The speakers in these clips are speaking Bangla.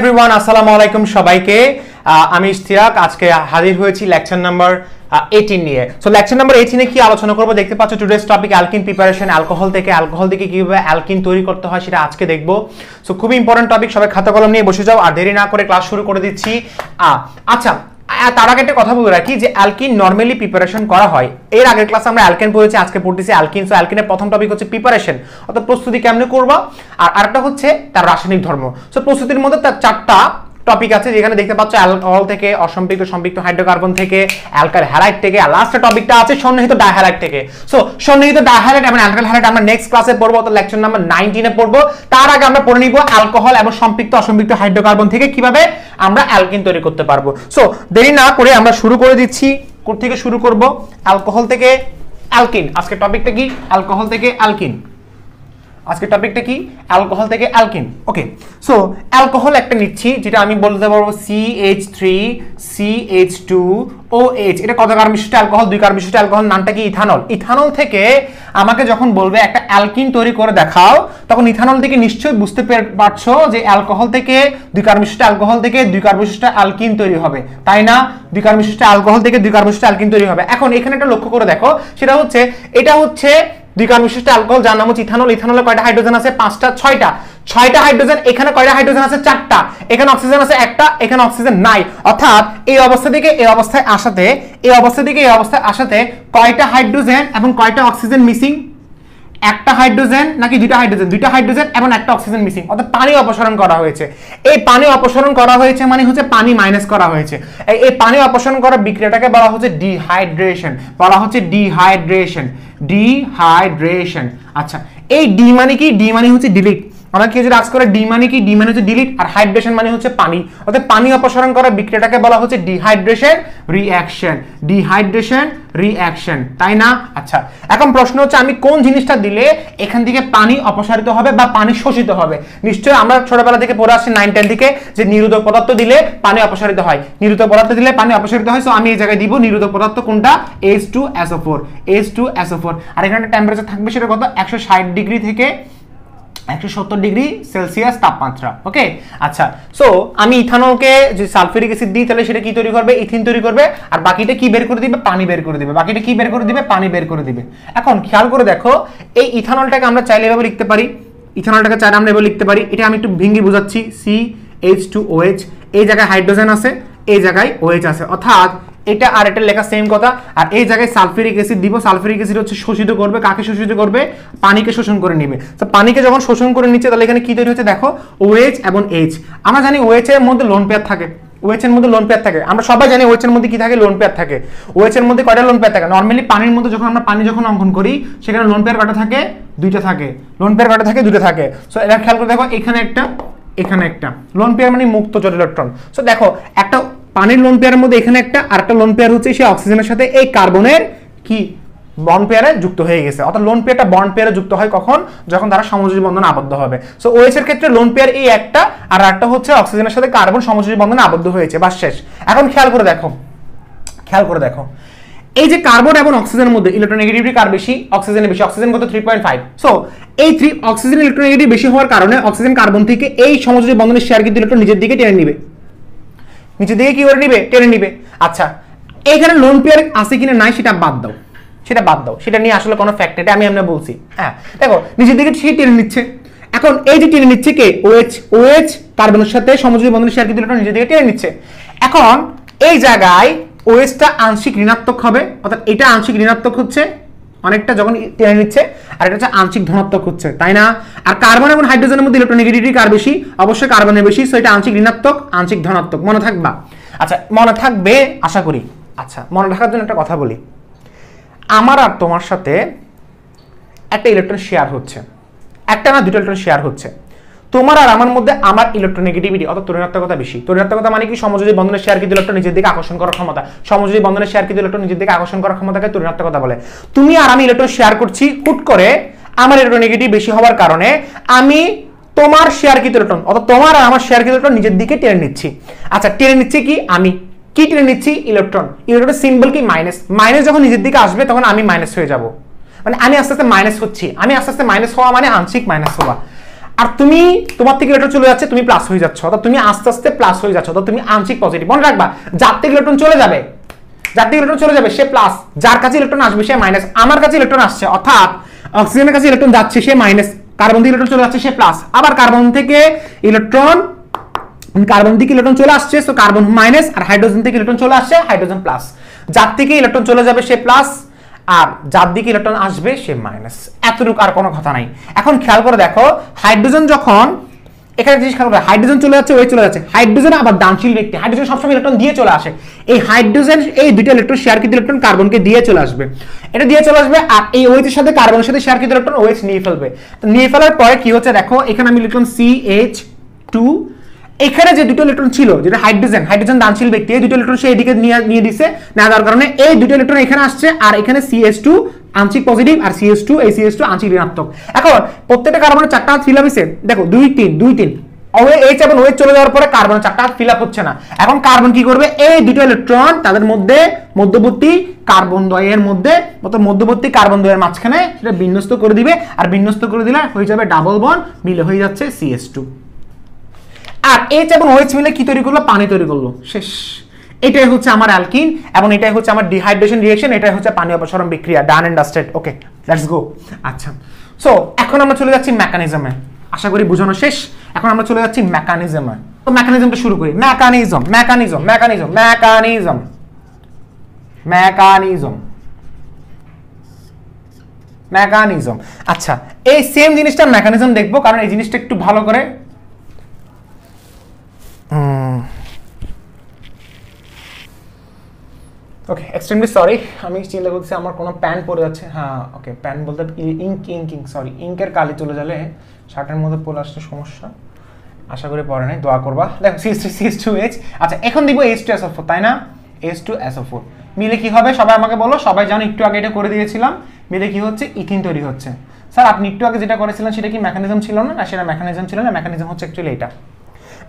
এভরিওয়ান, আসসালামু আলাইকুম সবাইকে। আমি ইশতিয়াক আজকে হাজির হয়েছি লেকচার নাম্বার 18 নিয়ে। সো লেকচার নাম্বার 18 এ কি আলোচনা করব দেখতে পাচ্ছ, today's topic alkyne preparation. Alcohol থেকে কিভাবে অ্যালকিন তৈরি করতে হয় সেটা আজকে দেখব। সো খুবই ইম্পর্টেন্ট টপিক, সবাই খাতা কলম নিয়ে বসে যাও আর দেরি না করে ক্লাস শুরু করে দিচ্ছি। আচ্ছা, তার আগে একটা কথা বলে রাখি যে অ্যালকিন নরমালি প্রিপারেশন করা হয়। এর আগের ক্লাসে আমরা অ্যালকেন পড়েছি, আজকে পড়তেছি অ্যালকিন। সো অ্যালকিনের প্রথম টপিক হচ্ছে প্রিপারেশন, অর্থাৎ প্রস্তুতি কেমনে করবা, আর আরেকটা হচ্ছে তার রাসায়নিক ধর্ম। সো প্রস্তুতির মধ্যে তার চারটা টপিক আছে, যেখানে দেখতে পাচ্ছ অ্যালকোহল থেকে, অসম্পৃক্ত সম্পৃক্ত হাইড্রোকার্বন থেকে, অ্যালকাইল হ্যালাইড থেকে, আর লাস্ট টপিকটা আছে সন্নিহিত ডাইহ্যালাইড থেকে। সো সন্নিহিত ডাইহ্যালাইড এবং অ্যালকাইল হ্যালাইড আমরা নেক্সট ক্লাসে পড়বো, তো লেকচার নাম্বার 19 এ পড়বো। তার আগে আমরা পড়ে নিব অ্যালকোহল এবং সম্পৃক্ত অসম্পৃক্ত হাইড্রোকার্বন থেকে কিভাবে আমরা অ্যালকিন তৈরি করতে পারবো। সো দেরি না করে আমরা শুরু করে দিচ্ছি। কোথা থেকে শুরু করব? অ্যালকোহল থেকে অ্যালকিন। আজকে টপিকটা কি? অ্যালকোহল থেকে অ্যালকিন। আজকে টপিকটা কি? অ্যালকোহল থেকে অ্যালকিন। ওকে, সো অ্যালকোহল একটা নিচ্ছি, যেটা আমি বলতে পারবো CH3CH2OH। এটা কত কার্বন বিশিষ্ট অ্যালকোহল? 2 কার্বন বিশিষ্ট অ্যালকোহল। নামটা কি? ইথানল। ইথানল থেকে আমাকে যখন বলবে একটা অ্যালকিন তৈরি করে দেখাও, তখন ইথানল থেকে নিশ্চয়ই বুঝতে পারছো যে অ্যালকোহল থেকে 2 কার্বন বিশিষ্ট অ্যালকোহল থেকে 2 কার্বন বিশিষ্ট অ্যালকিন তৈরি হবে, তাই না? 2 কার্বন বিশিষ্ট অ্যালকোহল থেকে 2 কার্বন বিশিষ্ট অ্যালকিন তৈরি হবে। এখন এখানে একটা লক্ষ্য করে দেখো, সেটা হচ্ছে এটা হচ্ছে 2 কার্বন বিশিষ্ট অ্যালকোহল, যার নাম হচ্ছে ইথানল। ইথানলে কয়টা হাইড্রোজেন আছে? 5টা 6টা হাইড্রোজেন। এখানে কয়টা হাইড্রোজেন আছে? 4টা। এখানে অক্সিজেন আছে 1টা, এখানে অক্সিজেন নাই। অর্থাৎ এই অবস্থা থেকে এই অবস্থায় আসাতে, এই অবস্থা থেকে এই অবস্থায় আসাতে কয়টা হাইড্রোজেন এবং কয়টা অক্সিজেন মিসিং? 1টা হাইড্রোজেন নাকি 2টা হাইড্রোজেন? 2টা হাইড্রোজেন এবং 1টা অক্সিজেন মিসিং। অর্থাৎ পানি অপসারণ করা হয়েছে। এই পানি অপসারণ করা হয়েছে মানে হচ্ছে পানি মাইনাস করা হয়েছে। এই পানি অপসারণ করা বিক্রিয়াটাকে বলা হচ্ছে ডিহাইড্রেশন, বলা হচ্ছে ডিহাইড্রেশন। আচ্ছা, এই ডি মানে কি? ডি মানে হচ্ছে ডিলিট। আমরা কেউ যদি আজ করে ডি মানে কি? ডি মানে হচ্ছে ডিলিট, আর হাইড্রেশন মানে হচ্ছে পানি। অর্থাৎ পানি অপসারণ করা বিক্রিয়াটাকে বলা হচ্ছে ডিহাইড্রেশন রিঅ্যাকশন, তাই না? আচ্ছা, এখন প্রশ্ন হচ্ছে আমি কোন জিনিসটা দিলে এখান থেকে পানি অপসারিত হবে বা পানি শোষিত হবে? নিশ্চয়ই আমরা ছোটবেলা থেকে পড়ে আসছি 9-10 দিকে যে নিরোধক পদার্থ দিলে পানি অপসারিত হয়, নিরোধক পদার্থ দিলে পানি অপসারিত হয়। সো আমি এই জায়গায় দিব নিরোধক পদার্থ কোনটা? H2SO4। আর এখানে টেম্পারেচার থাকবে সেটা কত? 160 ডিগ্রি থেকে 170 ডিগ্রি সেলসিয়াস তাপমাত্রা। ওকে, আচ্ছা, সো আমি ইথানলকে যে সালফিউরিক অ্যাসিড দিই, তাহলে সেটা কি তৈরি করবে? ইথিন তৈরি করবে। আর বাকিটা কি বের করে দিবে? পানি বের করে দিবে। বাকিটা কি বের করে দিবে? পানি বের করে দিবে। এখন খেয়াল করে দেখো, এই ইথানলটাকে আমরা চাইলে এভাবে লিখতে পারি, ইথানলটাকে চাইলে আমরা এভাবে লিখতে পারি। এটা আমি একটু ভেঙে বোঝাচ্ছি। CH2OH, এই জায়গায় হাইড্রোজেন আছে, এই জায়গায় OH আছে, অর্থাৎ এটা আর এটা লেখা সেম কথা। আর এই জায়গায় সালফিউরিক অ্যাসিড দিব। সালফিউরিক অ্যাসিড হচ্ছে শোষিত করবে। কাকে শোষিত করবে? পানিকে শোষণ করে নেবে। তো পানিকে যখন শোষণ করে নিচ্ছে, তাহলে এখানে কি তৈরি হচ্ছে দেখো? OH এবং H। আমরা জানি OH এর মধ্যে লোন পেয়ার থাকে, OH এর মধ্যে লোন পেয়ার থাকে। আমরা সবাই জানি OH এর মধ্যে কি থাকে? লোন পেয়ার থাকে। OH এর মধ্যে কয়টা লোন পেয়ার থাকে? নরমালি পানির মধ্যে যখন আমরা পানি যখন অঙ্কন করি, সেখানে লোন পেয়ার কয়টা থাকে? 2টা থাকে। লোন পেয়ার কয়টা থাকে? 2টা থাকে। সো এটা খেয়াল করে দেখো, এখানে একটা, এখানে একটা। লোন পেয়ার মানে মুক্ত জোড় ইলেকট্রন। সো দেখো, একটা পানির লোন পেয়ারের মধ্যে এখানে একটা, আর একটা লোন পেয়ার হচ্ছে সেই অক্সিজেনের সাথে এই কার্বনের কি বন্ড পেয়ারে যুক্ত হয়ে গেছে। অর্থাৎ লোন পেয়ারটা বন্ড পেয়ারে যুক্ত হয় কখন? যখন তারা সমযোজী বন্ধনে আবদ্ধ হবে। সো OH এর ক্ষেত্রে লোন পেয়ার এই একটা, আর একটা হচ্ছে অক্সিজেনের সাথে কার্বন সমযোজী বন্ধনে আবদ্ধ হয়েছে, বাস শেষ। এখন খেয়াল করে দেখো, এই যে কার্বন এবং অক্সিজেনের মধ্যে ইলেকট্রোনেগেটিভিটি কার বেশি? অক্সিজেনের বেশি। অক্সিজেন কত? 3.5। সো এই অক্সিজেন ইলেকট্রোনেগেটিভ বেশি হওয়ার কারণে অক্সিজেন কার্বন থেকে এই সমযোজী বন্ধনের শেয়ার কিন্তু ইলেকট্রন নিজের দিকে টেনে নিবে, নিচের দিকে কি করে নিবে? টেনে নিবে। আচ্ছা, এইখানে লোন পেয়ার আছে কিনা নাই সেটা বাদ দাও, সেটা নিয়ে আসলে কোনো ফ্যাক্ট এটা আমি বলছি। হ্যাঁ, দেখো নিচের দিকে সে টেনে নিচ্ছে। এখন এই যে টেনে নিচ্ছে কে? OH কার্বনের সাথে সমযোজী বন্ধনের শেয়ার কিন্তু ইলেকট্রন নিজের দিকে টেনে নিচ্ছে। এখন এই জায়গায় OH-টা আংশিক ঋণাত্মক হবে, অর্থাৎ এটা আংশিক ঋণাত্মক হচ্ছে অনেকটা যখন টেনে নিচ্ছে, আর এটা হচ্ছে আংশিক ধনাত্মক হচ্ছে, তাই না? আর কার্বন এবং হাইড্রোজেনের মধ্যে ইলেকট্রোনেগেটিভিটি কার বেশি? অবশ্যই কার্বনের বেশি। সো এটা আংশিক ঋণাত্মক, আংশিক ধনাত্মক, মনে থাকবা? আচ্ছা, মনে থাকবে আশা করি। আচ্ছা, মনে রাখার জন্য একটা কথা বলি, আমার আর তোমার সাথে একটা ইলেকট্রন শেয়ার হচ্ছে, একটা না 2টা ইলেকট্রন শেয়ার হচ্ছে। তোমার আর আমার মধ্যে আমার ইলেকট্রোনেগেটিভিটি অর্থাৎ ঋণাত্মকতা বেশি। ঋণাত্মকতা মানে কি? সমযোজী বন্ধনের শেয়ার কিন্তু ইলেকট্রন নিজের দিকে আকর্ষণ করার ক্ষমতা। সমযোজী বন্ধনের শেয়ার কিন্তু ইলেকট্রন নিজের দিকে আকর্ষণ করার ক্ষমতাকে ঋণাত্মকতা বলে। তুমি আর আমি ইলেকট্রন শেয়ার করছি, হুট করে আমার ইলেকট্রোনেগেটিভ বেশি হওয়ার কারণে আমি তোমার শেয়ার কিন্তু ইলেকট্রন অর্থাৎ তোমার আর আমার শেয়ার কিন্তু ইলেকট্রন নিজের দিকে টেনে নিচ্ছি। আচ্ছা, টেনে নিচ্ছে কি? আমি কি টেনে নিচ্ছি? ইলেকট্রন। ইলেকট্রনের সিম্বল কি? মাইনাস। মাইনাস যখন নিজের দিকে আসবে তখন আমি মাইনাস হয়ে যাব, মানে আমি আস্তে আস্তে মাইনাস হচ্ছি। আমি আস্তে আস্তে মাইনাস হওয়া মানে আংশিক মাইনাস হওয়া। আর তোমার থেকে ইলেকট্রন চলে যাচ্ছে, তুমি প্লাস হয়ে যাচ্ছ, অর্থাৎ তুমি আস্তে আস্তে প্লাস হয়ে যাচ্ছ, অর্থাৎ তুমি আংশিক পজিটিভ। মনে রাখবা যার থেকে ইলেকট্রন চলে যাবে সে প্লাস, যার কাছে ইলেকট্রন আসবে সে মাইনাস। আমার কাছে ইলেকট্রন আসছে, অর্থাৎ অক্সিজেনের কাছে ইলেকট্রন যাচ্ছে সে মাইনাস, কার্বন থেকে ইলেকট্রন চলে যাচ্ছে সে প্লাস, আবার কার্বন থেকে ইলেকট্রন চলে আসছে, সো কার্বন মাইনাস, আর হাইড্রোজেন থেকে ইলেকট্রন চলে আসছে হাইড্রোজেন প্লাস। যার থেকে ইলেকট্রন চলে যাবে সে প্লাস, আর যার দিকে ইলেকট্রন আসবে সে মাইনাস। এতটুকু, আর কোনো কথা নাই। এখন খেয়াল করে দেখো, হাইড্রোজেন যখন এখানে জিনিস খেয়াল করে, হাইড্রোজেন চলে যাচ্ছে, ওই চলে যাচ্ছে, হাইড্রোজেন আবার দানশীল ব্যক্তি, হাইড্রোজেন সবসময় ইলেকট্রন দিয়ে চলে আসে। এই হাইড্রোজেন এই দুইটা ইলেকট্রন শেয়ারকৃত ইলেকট্রন কার্বনকে দিয়ে চলে আসবে, এটা দিয়ে চলে আসবে, আর এই OH এর সাথে কার্বনের সাথে শেয়ারকৃত ইলেকট্রন OH নিয়ে ফেলবে। তো নিয়ে ফেলার পরে কি হচ্ছে দেখো, এখানে আমি লিখলাম CH2, এখানে যে দুটো ইলেকট্রন ছিল, যেটা হাইড্রোজেন দানশীল ব্যক্তি, এই দুটো ইলেকট্রন সে এদিকে নিয়ে দিছে, না দেওয়ার কারণে এই দুটো ইলেকট্রন এখানে আসছে, আর এখানে CH2 আংশিক পজিটিভ, আর CH2 আংশিক ঋণাত্মক। এখন প্রত্যেকটা কার্বনের চারটা হাত ফিল আপ হইছে, দেখো 2 3 OH এবং OH চলে যাওয়ার পরে কার্বনের চারটা হাত ফিল আপ হচ্ছে না। এখন কার্বন কি করবে, এই দুটো ইলেকট্রন তাদের মধ্যে মধ্যবর্তী কার্বন দ্বয়ের মাঝখানে সেটা বিন্যস্ত করে দিবে, আর বিন্যস্ত করে দিলে হয়ে যাবে ডাবল বন্ড, মিলে হয়ে যাচ্ছে CH2। আর H এবং OH মিলে কি তৈরি করলো, পানি তৈরি করলো, শেষ। এটাই হচ্ছে আমার অ্যালকিন, এবং এটাই হচ্ছে আমার ডিহাইড্রেশন রিঅ্যাকশন, এটাই হচ্ছে পানি অপসারণ বিক্রিয়া, done and dusted. Okay, let's go. আচ্ছা, সো এখন আমরা চলে যাচ্ছি মেকানিজমে। আশা করি বোঝানো শেষ। এখন আমরা চলে যাচ্ছি মেকানিজমে। তো মেকানিজমটা শুরু করি। মেকানিজম। আচ্ছা, এই সেম জিনিসটা মেকানিজম দেখবো, কারণ এই জিনিসটা একটু ভালো করে ওকে, এক্সট্রিমলি সরি, আমি চিন্তা করতেছি আমার কোনো প্যান পড়ে যাচ্ছে। হ্যাঁ, ওকে, প্যান বলতে ইঙ্কের কালি চলে গেলে শার্টের মধ্যে পড়ে আসতে সমস্যা। আশা করি পড়ে নাই, দোয়া করবা। দেখো CH2H। আচ্ছা, এখন দিব H2SO4, তাই না? H2SO4 মিলে কি হবে সবাই আমাকে বলো। সবাই জানো, একটু আগে এটা করে দিয়েছিলাম। মিলে কি হচ্ছে, ইথিন তৈরি হচ্ছে। স্যার আপনি একটু আগে যেটা করেছিলেন সেটা কি মেকানিজম ছিল না? সেটা মেকানিজম ছিল না, মেকানিজম হচ্ছে অ্যাকচুয়ালি এটা।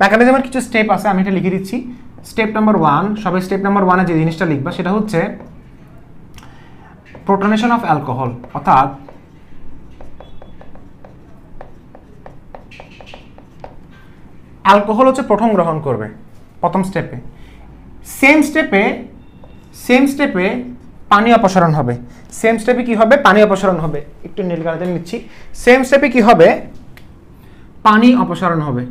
মেকানিজমের কিছু স্টেপ আছে, আমি এটা লিখে দিচ্ছি। স্টেপ নাম্বার 1, সবাই স্টেপ নাম্বার 1 এ যে জিনিসটা লিখবা সেটা হচ্ছে প্রোটনেশন অফ অ্যালকোহল, অর্থাৎ অ্যালকোহল হচ্ছে প্রথম গ্রহণ করবে প্রথম স্টেপে। সেম স্টেপে পানি অপসারণ হবে। সেম স্টেপে কি হবে, পানি অপসারণ হবে। একটু নীল কালিতে নিচ্ছি। সেম স্টেপে কি হবে, পানি অপসারণ হবে।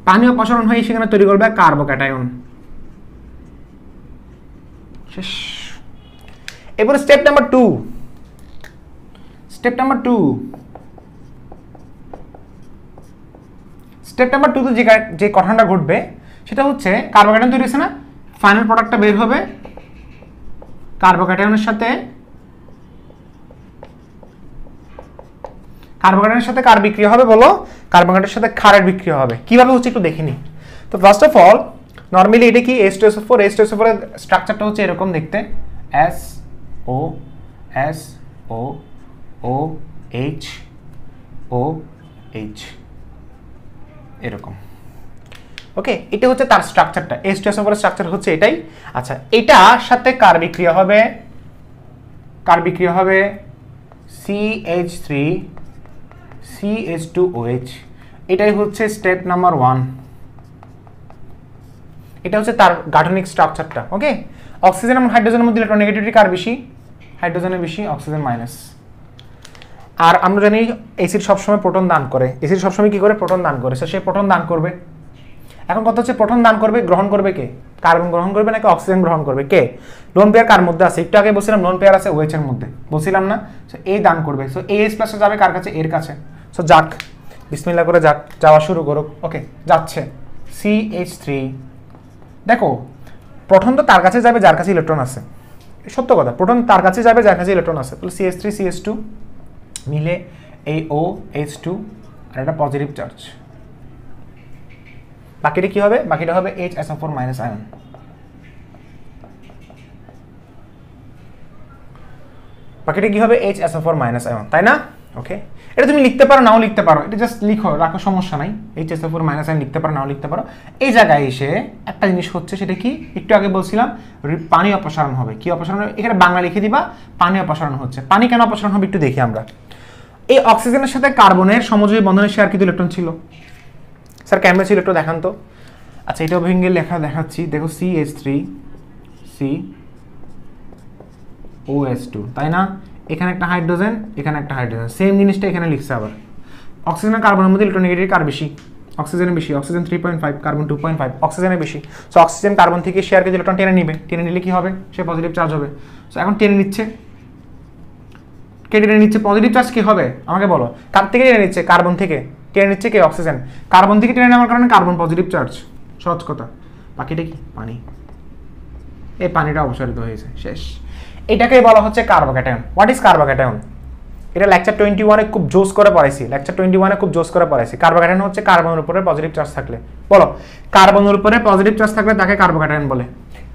পানি অপসারণ হয়ে সেখানে তৈরি করবে কার্বোক্যাটায়ন। শেষ। এবার স্টেপ নাম্বার 2। স্টেপ নাম্বার 2 তে যে ঘটনাটা ঘটবে সেটা হচ্ছে কার্বোক্যাটায়ন তৈরি হচ্ছে না, ফাইনাল প্রোডাক্টটা বের হবে। কার্বোক্যাটায়নের সাথে কার বিক্রিয়া হবে বলো? কার্বোক্যাটায়নের সাথে ক্ষারের বিক্রিয়া হবে। কিভাবে হচ্ছে একটু দেখে নিই। তো ফার্স্ট অফ অল, নরমালি এটা কি H2SO4। H2SO4 এর স্ট্রাকচারটা হচ্ছে এরকম দেখতে, SO2OH এরকম। ওকে, এটা হচ্ছে তার স্ট্রাকচারটা। H2SO4 এর স্ট্রাকচার হচ্ছে এটাই। আচ্ছা, এটার সাথে কার বিক্রিয়া হবে? CH3CH2OH। এটাই হচ্ছে স্টেপ নাম্বার 1। এটা হচ্ছে তার গাঠনিক স্ট্রাকচারটা। ওকে, অক্সিজেন এবং হাইড্রোজেনের মধ্যে ইলেকট্রোনেগেটিভিটি কার বেশি? হাইড্রোজেনের বেশি, অক্সিজেন মাইনাস। আর আমরা জানি এসিড সবসময় প্রোটন দান করে। এসিড সবসময় কি করে? প্রোটন দান করে। সে প্রোটন দান করবে। এখন কথা হচ্ছে প্রোটন দান করবে, গ্রহণ করবে কে? কার্বন গ্রহণ করবে নাকি অক্সিজেন গ্রহণ করবে? কে? লোন পেয়ার কার মধ্যে আছে? একটু আগে বলছিলাম লোন পেয়ার আছে OH এর মধ্যে, বলছিলাম না? সো এ দান করবে। সো AH+ যাবে কার কাছে? এর কাছে। সো যাক, বিসমিল্লাহ করে যাক, যাওয়া শুরু করুক। ওকে, যাচ্ছে CH3। দেখো, প্রোটন তো তার কাছে যাবে যার কাছে ইলেকট্রন আছে। সত্য কথা, প্রোটন তার কাছে যাবে যার কাছে ইলেকট্রন আছে। তাহলে CH3 CH2 মিলে এই OH2, আর এটা পজিটিভ চার্জ। বাকিটা কি হবে? বাকিটা হবে HSO4 মাইনাস আয়ন। বাকিটা কি হবে? HSO4 মাইনাস আয়ন, তাই না? ওকে, এটা তুমি লিখতে পারো, নাও লিখতে পারো, এটা জাস্ট লিখো, রাখো, সমস্যা নাই। HSO4 মাইনাস আয়ন লিখতে পারো, নাও লিখতে পারো। এই জায়গায় এসে একটা জিনিস হচ্ছে, সেটা কি? একটু আগে বলছিলাম পানি অপসারণ হবে। কি অপসারণ হবে? এখানে বাংলা লিখে দিবা, পানি অপসারণ হচ্ছে। পানি কেন অপসারণ হবে একটু দেখি আমরা। এই অক্সিজেনের সাথে কার্বনের সমযোজী বন্ধনের শেয়ার কৃত ইলেকট্রন ছিল? স্যার কেমনে ছিল একটু দেখান তো। আচ্ছা এটাও ভেঙে দেখাচ্ছি, দেখো CH3 COH2, তাই না? এখানে একটা হাইড্রোজেন, এখানে একটা হাইড্রোজেন, সেম জিনিসটা এখানে লিখছে আবার। অক্সিজেন আর কার্বনের মধ্যে ইলেকট্রোনেগেটিভিটি কার বেশি? অক্সিজেনের বেশি। অক্সিজেন 3.5, কার্বন 2.5, অক্সিজেনের বেশি। সো অক্সিজেন কার্বন থেকে শেয়ার কৃত ইলেকট্রন টেনে নিবে, টেনে নিলে কি হবে? সে পজিটিভ চার্জ হবে। সো এখন টেনে নিচ্ছে, কে টেনে নিচ্ছে? পজিটিভ চার্জ কি হবে আমাকে বলো? কার থেকে টেনে নিচ্ছে? কার্বন থেকে টেনে নিচ্ছে কে? অক্সিজেন। কার্বন থেকে টেনে নেওয়ার কারণে কার্বন পজিটিভ চার্জ, সহজ কথা। বাকিটা কি? পানি। এই পানিটা অপসারিত হয়েছে, শেষ। এটাকে বলা হচ্ছে কার্বোক্যাটায়ন। What is carbocation? এটা লেকচার 21-এ খুব জোস করে পড়াইছি, লেকচার 21-এ খুব জোস করে পড়াইছি। কার্বোক্যাটায়ন হচ্ছে কার্বনের উপরে পজিটিভ চার্জ থাকলে, বলো কার্বনের উপরে পজিটিভ চার্জ থাকলে তাকে কার্বোক্যাটায়ন বলে।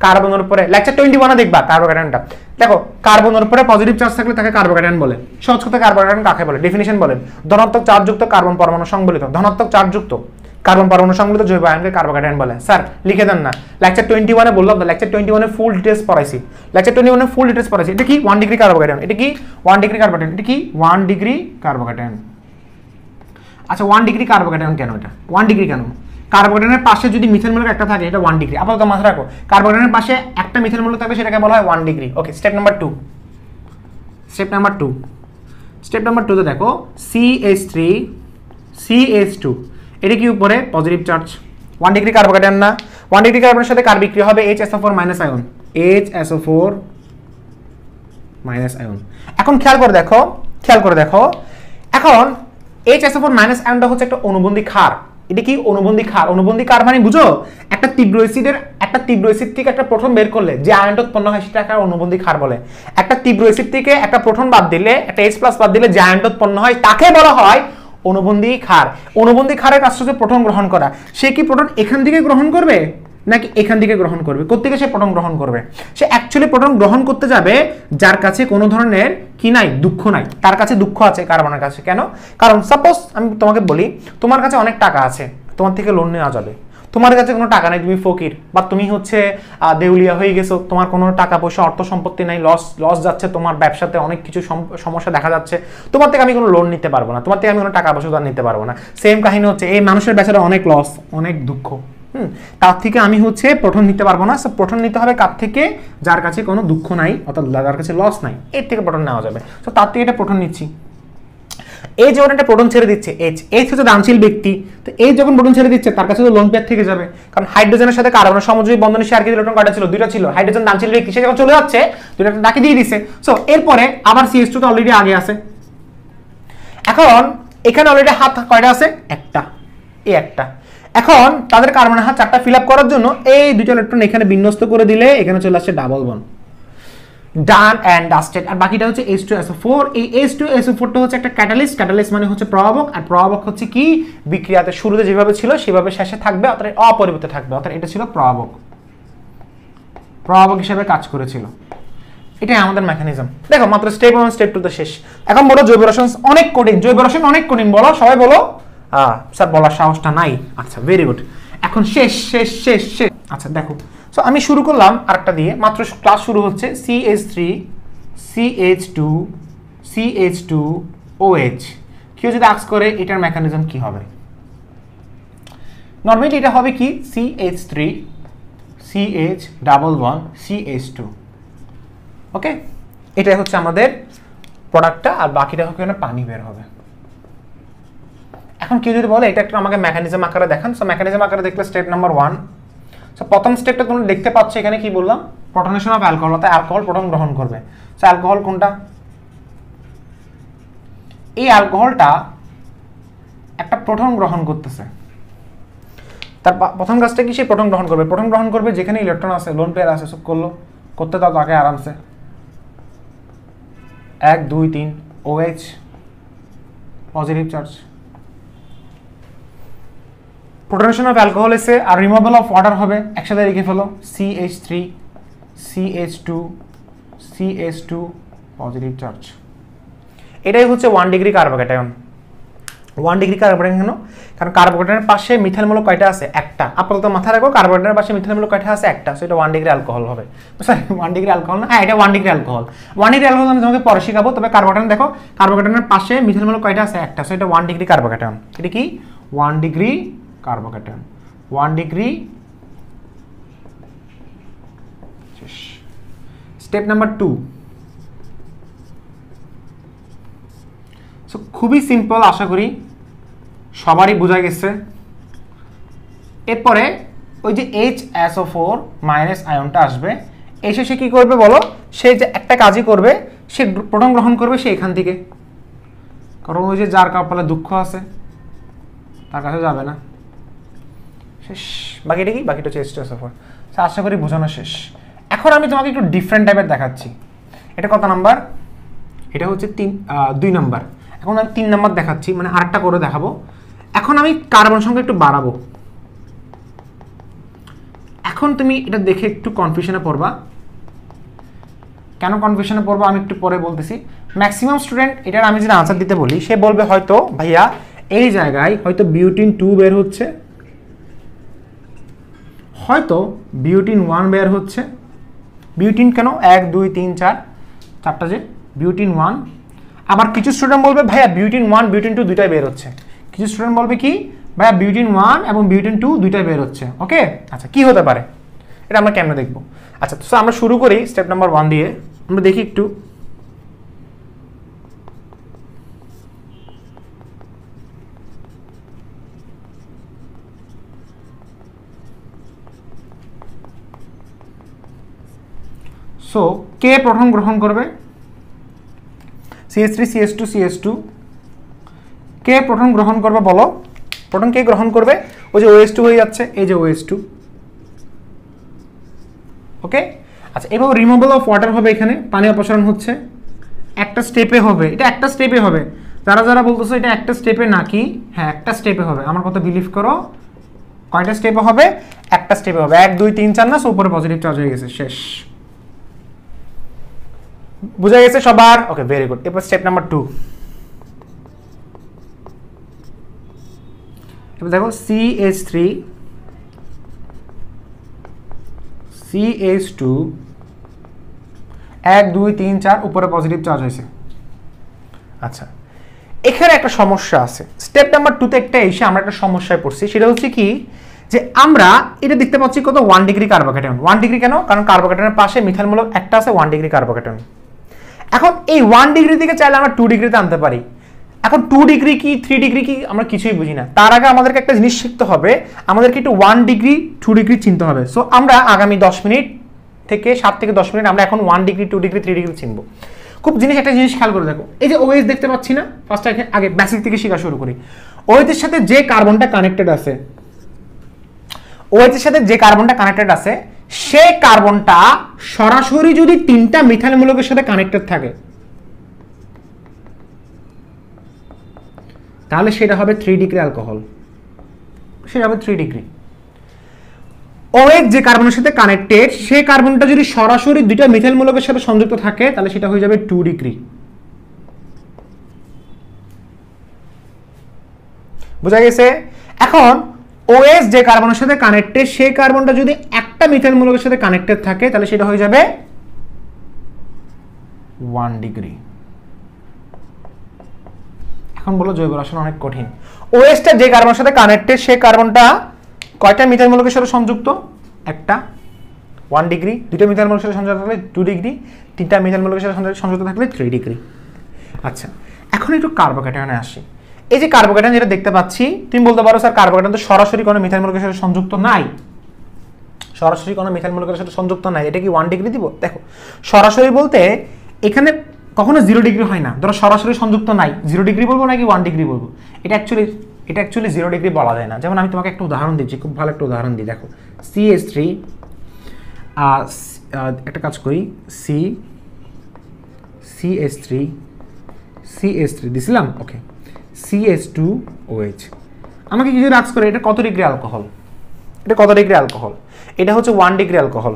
কার্বনের উপরে লেকচার 21-এ দেখবা কার্বোক্যাটায়নটা, দেখো কার্বনের উপরে পজিটিভ চার্জ থাকলে তাকে কার্বোক্যাটায়ন বলে। সহজ কথা কার্বোক্যাটায়ন কাকে বলে? ডেফিনিশন বলেন। ধনাত্মক চার্জযুক্ত কার্বন পরমাণু সংবলিত, ধনাত্মক চার্জযুক্ত কার্বন পরমাণু সংবলিত জৈব আয়নকে কার্বোক্যাটায়ন বলে। স্যার লিখে দেন না, লেকচার 21-এ বললাম তো, লেকচার 21-এ ফুল ডিটেইলস পড়াইছি, লেকচার 21-এ ফুল ডিটেইলস পড়াইছি। এটা কি 1 ডিগ্রি কার্বোক্যাটায়ন, এটা কি 1 ডিগ্রি কার্বোক্যাটায়ন, এটা কি 1 ডিগ্রি কার্বোক্যাটায়ন। আচ্ছা 1 ডিগ্রি কার্বোক্যাটায়ন কেন? এটা 1 ডিগ্রি কেন? কার্বোক্যাটায়নের পাশে যদি মিথেন মূলক একটা থাকে এটা 1 ডিগ্রি। আপাতত মাথায় রাখো, কার্বোক্যাটায়নের পাশে একটা মিথেন মূলক থাকবে সেটাকে বলা হয় 1 degree. Okay, step number 2, step number 2, step number 2 তে দেখো CH3 CH2, এটা কি উপরে পজিটিভ চার্জ, 1 ডিগ্রি কার্বোক্যাটায়ন না? 1 ডিগ্রি কার্বনের সাথে কার বিক্রিয়া হবে? HSO4 minus ion, HSO4 minus ion. এখন খেয়াল করে দেখো, খেয়াল করে দেখো, এখন HSO4 মাইনাস আয়নটা হচ্ছে একটা অনুবন্ধী ক্ষার। এটা কি অনুবন্ধী ক্ষার? অনুবন্ধী ক্ষার মানে বুঝো, একটা তীব্র অ্যাসিড থেকে একটা প্রোটন বের করলে যে আয়নটা উৎপন্ন হয় সেটাকে অনুবন্ধী ক্ষার বলে। একটা তীব্র অ্যাসিড থেকে একটা প্রোটন বাদ দিলে, একটা H+ বাদ দিলে যে আয়নটা উৎপন্ন হয় তাকে বলা হয় অনুবন্ধী ক্ষার। অনুবন্ধী ক্ষারের কাজ হচ্ছে প্রোটন গ্রহণ করা। সে কি প্রোটন এখান থেকে গ্রহণ করবে নাকি এখান থেকে গ্রহণ করবে? কোত্থেকে সে প্রোটন গ্রহণ করবে? সে অ্যাকচুয়ালি প্রোটন গ্রহণ করতে যাবে যার কাছে কোনো ধরনের কি নাই, দুঃখ নাই। তার কাছে দুঃখ আছে কার্বনের কাছে। কেন? কারণ সাপোজ আমি তোমাকে বলি, তোমার কাছে অনেক টাকা আছে, তোমার থেকে লোন নেওয়া যাবে। তোমার কাছে কোনো টাকা নাই, তুমি ফকির, বা তুমি হচ্ছে দেউলিয়া হয়ে গেছো, তোমার কোনো টাকা পয়সা অর্থ সম্পত্তি নাই, লস যাচ্ছে, তোমার ব্যবসাতে অনেক কিছু সমস্যা দেখা যাচ্ছে, তোমার থেকে আমি কোনো লোন নিতে পারবো না, তোমার থেকে আমি কোনো টাকা পয়সা নিতে পারবো না। সেম কাহিনী হচ্ছে এই মানুষের বেচারা অনেক লস, অনেক দুঃখ, তার থেকে আমি হচ্ছে প্রোটন নিতে পারবো না। সো প্রোটন নিতে হবে কার থেকে? যার কাছে কোনো দুঃখ নাই, অর্থাৎ যার কাছে লস নাই, এর থেকে প্রোটন নেওয়া যাবে। সো তার থেকে এটা প্রোটন নিচ্ছি। এই যখন একটা প্রোটন ছেড়ে দিচ্ছে, এইচ হচ্ছে দানশীল ব্যক্তি, তো এই যখন প্রোটন ছেড়ে দিচ্ছে তার কাছে তো লোন পেয়ার থেকে যাবে, কারণ হাইড্রোজেনের সাথে কার্বনের সমযোজী বন্ধনে শেয়ার কৃত ইলেকট্রন কয়টা ছিল? 2টা ছিল। হাইড্রোজেন দানশীল ব্যক্তি, সে যখন চলে যাচ্ছে 2টা ডাকি দিয়ে দিছে। সো এরপরে আবার CH2 তো অলরেডি আগে আছে। এখন এখানে অলরেডি হাত কয়টা আছে? একটা, এই একটা। এখন তাদের কার্বনের হাত 4টা ফিল আপ করার জন্য এই 2টা ইলেকট্রন এখানে বিন্যস্ত করে দিলে এখানে চলে আসছে double bond, done and dusted. আর বাকিটা হচ্ছে H2SO4। এই H2SO4টা হচ্ছে একটা ক্যাটালিস্ট, ক্যাটালিস্ট মানে হচ্ছে প্রভাবক, আর প্রভাবক হচ্ছে কি বিক্রিয়াতে শুরুতে যেভাবে ছিল সেভাবে শেষে থাকবে, অর্থাৎ অপরিবর্তিত থাকবে, অর্থাৎ এটা ছিল প্রভাবক, প্রভাবক হিসেবে কাজ করেছিল। এটাই আমাদের মেকানিজম। দেখো মাত্র স্টেপ 1 স্টেপ 2 তে শেষ। এখন বলো জৈব রসায়ন অনেক কঠিন, জৈব রসায়ন অনেক কঠিন, বলো সবাই বলো। স্যার বলার সাহসটা নাই। আচ্ছা ভেরি গুড, এখন শেষ শেষ শেষ শেষ। আচ্ছা দেখো, সো আমি শুরু করলাম আরেকটা দিয়ে, মাত্র ক্লাস শুরু হচ্ছে। CH3 CH2 CH2OH, কেউ যদি আস্ক করে এটার মেকানিজম কি হবে? নর্মালি এটা হবে কি CH3 CH double bond CH2। ওকে, এটাই হচ্ছে আমাদের প্রোডাক্টটা, আর বাকিটা হবে পানি বের হবে। এখন কেউ যদি বলে এটা একটু আমাকে মেকানিজম আকারে দেখান, সো মেকানিজম আকারে দেখলে স্টেপ নাম্বার 1। সো প্রথম স্টেপটা তোমরা দেখতে পাচ্ছ এখানে কি বললাম, প্রোটনেশন অফ অ্যালকোহল, অর্থাৎ অ্যালকোহল প্রোটন গ্রহণ করবে। সো অ্যালকোহল কোনটা? এই অ্যালকোহলটা একটা প্রোটন গ্রহণ করতেছে। তার প্রথম কাজটা কি? সে প্রোটন গ্রহণ করবে। প্রোটন গ্রহণ করবে যেখানে ইলেকট্রন আছে, লোন পেয়ার আছে, সব করলো, করতে দাও তাকে আরামসে। 1 2 3 OH positive charge, protonation of alcohol এসে আর রিমুভাল অফ ওয়াটার হবে, একসাথে লিখে ফেলো CH3 CH2 CH2 positive charge. এটাই হচ্ছে 1 ডিগ্রি কার্বোক্যাটায়ন। 1 ডিগ্রি কার্বোকেটায়ন কেন? কারণ কার্বোকেটায়নের পাশে মিথাইলমূলক কয়টা আছে? একটা। আপাতত মাথায় রাখো কার্বোকেটায়নের পাশে মিথাইলমূলক কয়টা আছে? একটা। সো এটা 1 ডিগ্রি অ্যালকোহল হবে। সরি 1 ডিগ্রি অ্যালকোহল না, হ্যাঁ এটা 1 ডিগ্রি অ্যালকোহল। 1 ডিগ্রি অ্যালকোহল আমি তোমাকে পরে শেখাবো। তবে কার্বোকেটায়ন দেখো, কার্বোকেটায়নের পাশে মিথাইলমূলক কয়টা আছে? একটা। সো এটা 1 ডিগ্রি কার্বোকেটায়ন। এটা কি 1 degree carbocation. 1 degree. Step number 2। So খুবই সিম্পল, আশা করি সবারই বোঝা গেছে। এরপরে ওই যে HSO4 মাইনাস আয়নটা আসবে, এসে সে কি করবে বলো? সে যে একটা কাজই করবে, সে প্রোটন গ্রহণ করবে সে এখান থেকে, কারণ ওই যে যার কপালে দুঃখ আছে তার কাছে যাবে না। শেষ। বাকিটা কি? বাকিটা হচ্ছে H2SO4। আশা করি বোঝানো শেষ। এখন আমি তোমাকে একটু ডিফারেন্ট টাইপের দেখাচ্ছি। এটা কত নাম্বার? এটা হচ্ছে 2 নাম্বার। এখন আমি 3 নাম্বার দেখাচ্ছি, মানে আরেকটা করে দেখাবো। এখন আমি কার্বন সংখ্যা একটু বাড়াবো। এখন তুমি এটা দেখে একটু কনফিউশনে পড়বা। কেন কনফিউশনে পড়বা আমি একটু পরে বলতেছি। ম্যাক্সিমাম স্টুডেন্ট এটার আমি যদি আনসার দিতে বলি, সে বলবে হয়তো ভাইয়া এই জায়গায় হয়তো বিউটিন 2 বের হচ্ছে, হয়তো বিউটিন 1 বের হচ্ছে। বিউটিন কেন? 1 2 3 4 চারটা যে বিউটিন 1। আবার কিছু স্টুডেন্ট বলবে ভাইয়া বিউটিন 1 বিউটিন 2 দুইটাই বের হচ্ছে। কিছু স্টুডেন্ট বলবে কি ভাইয়া বিউটিন 1 এবং বিউটিন 2 দুইটাই বের হচ্ছে। ওকে, আচ্ছা কি হতে পারে এটা আমরা কেমনে দেখবো? আচ্ছা তো আমরা শুরু করি স্টেপ নাম্বার 1 দিয়ে। আমরা দেখি একটু। সো কে প্রোটন গ্রহণ করবে? CH3 CH2 CH2। কে প্রোটন গ্রহণ করবে বলো? প্রোটন কে গ্রহণ করবে? ওই যে OH2 হয়ে যাচ্ছে, এই যে OH2। ওকে, আচ্ছা এভাবে রিমুভাল অফ ওয়াটার হবে, এখানে পানি অপসারণ হচ্ছে। একটা স্টেপে হবে, এটা একটা স্টেপে হবে। যারা যারা বলতেছো এটা একটা স্টেপে নাকি, হ্যাঁ একটা স্টেপে হবে, আমার কথা বিলিভ করো। কয়টা স্টেপে হবে? একটা স্টেপে হবে। 1 2 3 4 না, সো উপরে পজিটিভ চার্জ হয়ে গেছে, শেষ। বুঝা গেছে সবার? ওকে, ভেরি গুড। এরপর স্টেপ নাম্বার 2। এবার দেখো CH3 CH2 1 2 3 4 উপরে পজিটিভ চার্জ হয়েছে। আচ্ছা এখানে একটা সমস্যা আছে। স্টেপ নাম্বার 2 তে একটা এসে আমরা একটা সমস্যায় পড়ছি। সেটা হচ্ছে কি যে আমরা এটা দেখতে পাচ্ছি কত 1 ডিগ্রি কার্বোকেটায়ন। 1 ডিগ্রি কেন? কারণ কার্বোকেটায়নের পাশে মিথাইলমূলক একটা আছে 1 ডিগ্রি কার্বোকেটায়ন। এখন এই 1 ডিগ্রি থেকে চাইলে আমরা 2 ডিগ্রিতে আনতে পারি। এখন 2 ডিগ্রি কি 3 ডিগ্রি কি আমরা কিছুই বুঝি না। তার আগে আমাদেরকে একটা জিনিস শিখতে হবে, আমাদেরকে একটু 1 ডিগ্রি 2 ডিগ্রি চিনতে হবে। সো আমরা আগামী 10 মিনিট থেকে 7 থেকে 10 মিনিট আমরা এখন 1 ডিগ্রি 2 ডিগ্রি 3 ডিগ্রি চিনবো। খুব একটা জিনিস খেয়াল করে দেখো, এই যে OH দেখতে পাচ্ছি না, ফার্স্ট আগে বেসিক থেকে শেখা শুরু করি। OH এর সাথে যে কার্বনটা কানেক্টেড আছে, OH এর সাথে যে কার্বনটা কানেক্টেড আছে, সেই কার্বনটা সরাসরি যদি 3টা মিথাইল মূলকের সাথে কানেক্টেড থাকে তাহলে সেটা হবে 3 ডিগ্রি অ্যালকোহল। সেটা হবে 3 ডিগ্রি। OH যে কার্বনের সাথে কানেক্টেড, সেই কার্বনটা যদি সরাসরি 2টা মিথাইল মূলকের সাথে সংযুক্ত থাকে তাহলে সেটা হয়ে যাবে 2 ডিগ্রি। বুঝা গেছে? এখন OH যে কার্বনের সাথে কানেক্টেড, সেই কার্বনটা যদি একটা মিথাইল মূলকের সাথে কানেক্টেড থাকে তাহলে সেটা হয়ে যাবে 1 ডিগ্রি। এখন বলো জৈব রসায়ন অনেক কঠিন। OH টা যে কার্বনের সাথে কানেক্টেড, সেই কার্বনটা কয়টা মিথাইল মূলকের সাথে সংযুক্ত? একটা, 1 ডিগ্রি। 2টা মিথাইল মূলকের সাথে সংযুক্ত থাকলে 2 ডিগ্রি। 3টা মিথাইল মূলকের সাথে সংযুক্ত থাকলে 3 ডিগ্রি। আচ্ছা এখন একটু কার্বোকেটায়নে আসি। এই যে কার্বোকেটায়ন যেটা দেখতে পাচ্ছি, তুমি বলতে পারো স্যার কার্বোকেটায়ন তো সরাসরি কোনো মিথাইল মূলকের সাথে সংযুক্ত নাই। সরাসরি কোনো মিথাইল মূলকের সাথে সংযুক্ত নাই, এটা কি 1 ডিগ্রি দিব? দেখো সরাসরি বলতে এখানে কখনো 0 ডিগ্রি হয় না। ধরো সরাসরি সংযুক্ত নাই, 0 ডিগ্রি বলবো নাকি 1 ডিগ্রি বলবো? এটা অ্যাকচুয়ালি 0 ডিগ্রি বলা যায় না। যেমন আমি তোমাকে একটা উদাহরণ দিচ্ছি, খুব ভালো একটা উদাহরণ দিই। দেখো CH3 একটা কাজ করি, CH3 দিছিলাম, ওকে। CH2OH আমাকে কিছু রাক্স করে, এটা কত ডিগ্রি অ্যালকোহল? এটা কত ডিগ্রি অ্যালকোহল? এটা হচ্ছে 1 ডিগ্রি অ্যালকোহল।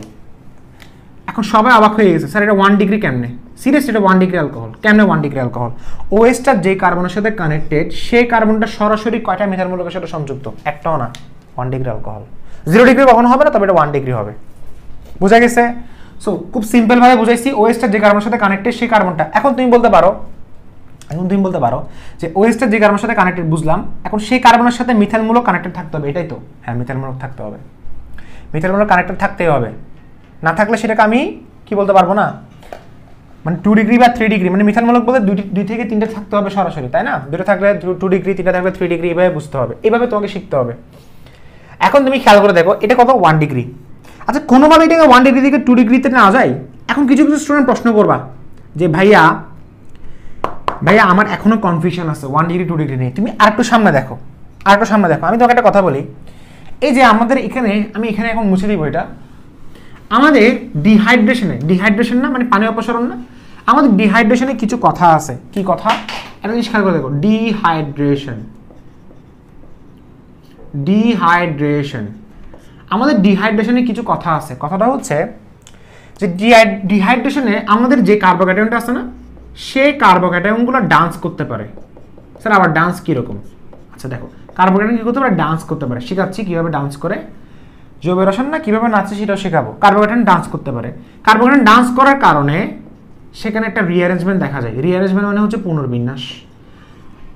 এখন সবাই অবাক হয়ে গেছে, স্যার এটা 1 ডিগ্রি কেমনে? সিরিয়াস, এটা 1 ডিগ্রি অ্যালকোহল। কেমনে 1 ডিগ্রি অ্যালকোহল? ওএসটা যে কার্বনের সাথে কানেক্টেড সেই কার্বনটা সরাসরি কয়টা মিথাইল মূলকের সাথে সংযুক্ত? একটাও না, 1 ডিগ্রি অ্যালকোহল। 0 ডিগ্রি কখনো হবে না, তবে এটা 1 ডিগ্রি হবে। বোঝা গেছে? সো খুব সিম্পল ভাবে বুঝাইছি, ওএসটা যে কার্বনের সাথে কানেক্টেড সেই কার্বনটা। এখন তুমি বলতে পারো যে ওএসটা যে কার্বনের সাথে কানেক্টেড বুঝলাম, এখন সেই কার্বনের সাথে মিথাইল মূলক কানেক্টেড থাকতে হবে, এটাই তো? হ্যাঁ, মিথাইল মূলক থাকতে হবে, মিথাইল মূলক কানেক্টেড থাকতেই হবে। না থাকলে সেটাকে আমি কি বলতে পারবো না, মানে 2 ডিগ্রি বা 3 ডিগ্রি, মানে মিথাইল মূলক বলতে 2 থেকে 3টা থাকতে হবে সরাসরি, তাই না? 2টা থাকলে 2 ডিগ্রি, 3টা থাকলে 3 ডিগ্রি, এভাবে বুঝতে হবে, এভাবে তোমাকে শিখতে হবে। এখন তুমি খেয়াল করে দেখো, এটা কত? 1 ডিগ্রি। আচ্ছা, কোনোভাবে এটাকে 1 ডিগ্রি থেকে 2 ডিগ্রিতে নেওয়া যায়? এখন কিছু কিছু স্টুডেন্ট প্রশ্ন করবা যে ভাইয়া আমার এখনো কনফিউশন আছে 1 ডিগ্রি 2 ডিগ্রি নিয়ে। তুমি আরেকটু সামনে দেখো, আমি তোমাকে একটা কথা বলি। এই যে আমাদের এখানে, আমি এখানে এখন মুছে দিব এটা, আমাদের ডিহাইড্রেশন না, মানে পানি অপসারণ না, আমাদের ডিহাইড্রেশনে কিছু কথা আছে। কি কথা? একটা জিনিস খেয়াল করে দেখো, ডিহাইড্রেশন। আমাদের ডিহাইড্রেশনে কিছু কথা আছে। কথাটা হচ্ছে যে ডিহাইড্রেশনে আমাদের যে কার্বোক্যাটায়নটা আছে না, সেই কার্বোক্যাটায়নগুলো ডান্স করতে পারে। স্যার আবার ডান্স কীরকম? আচ্ছা দেখো, কার্বোক্যাটায়ন কী করতে পারে? ডান্স করতে পারে। শেখাচ্ছি কীভাবে ডান্স করে। জৈব রসায়ন না, কীভাবে নাচে সেটাও শেখাবো। কার্বোক্যাটায়ন ডান্স করতে পারে। কার্বোক্যাটায়ন ডান্স করার কারণে সেখানে একটা রিঅ্যারেঞ্জমেন্ট দেখা যায়। রিঅ্যারেঞ্জমেন্ট মানে হচ্ছে পুনর্বিন্যাস।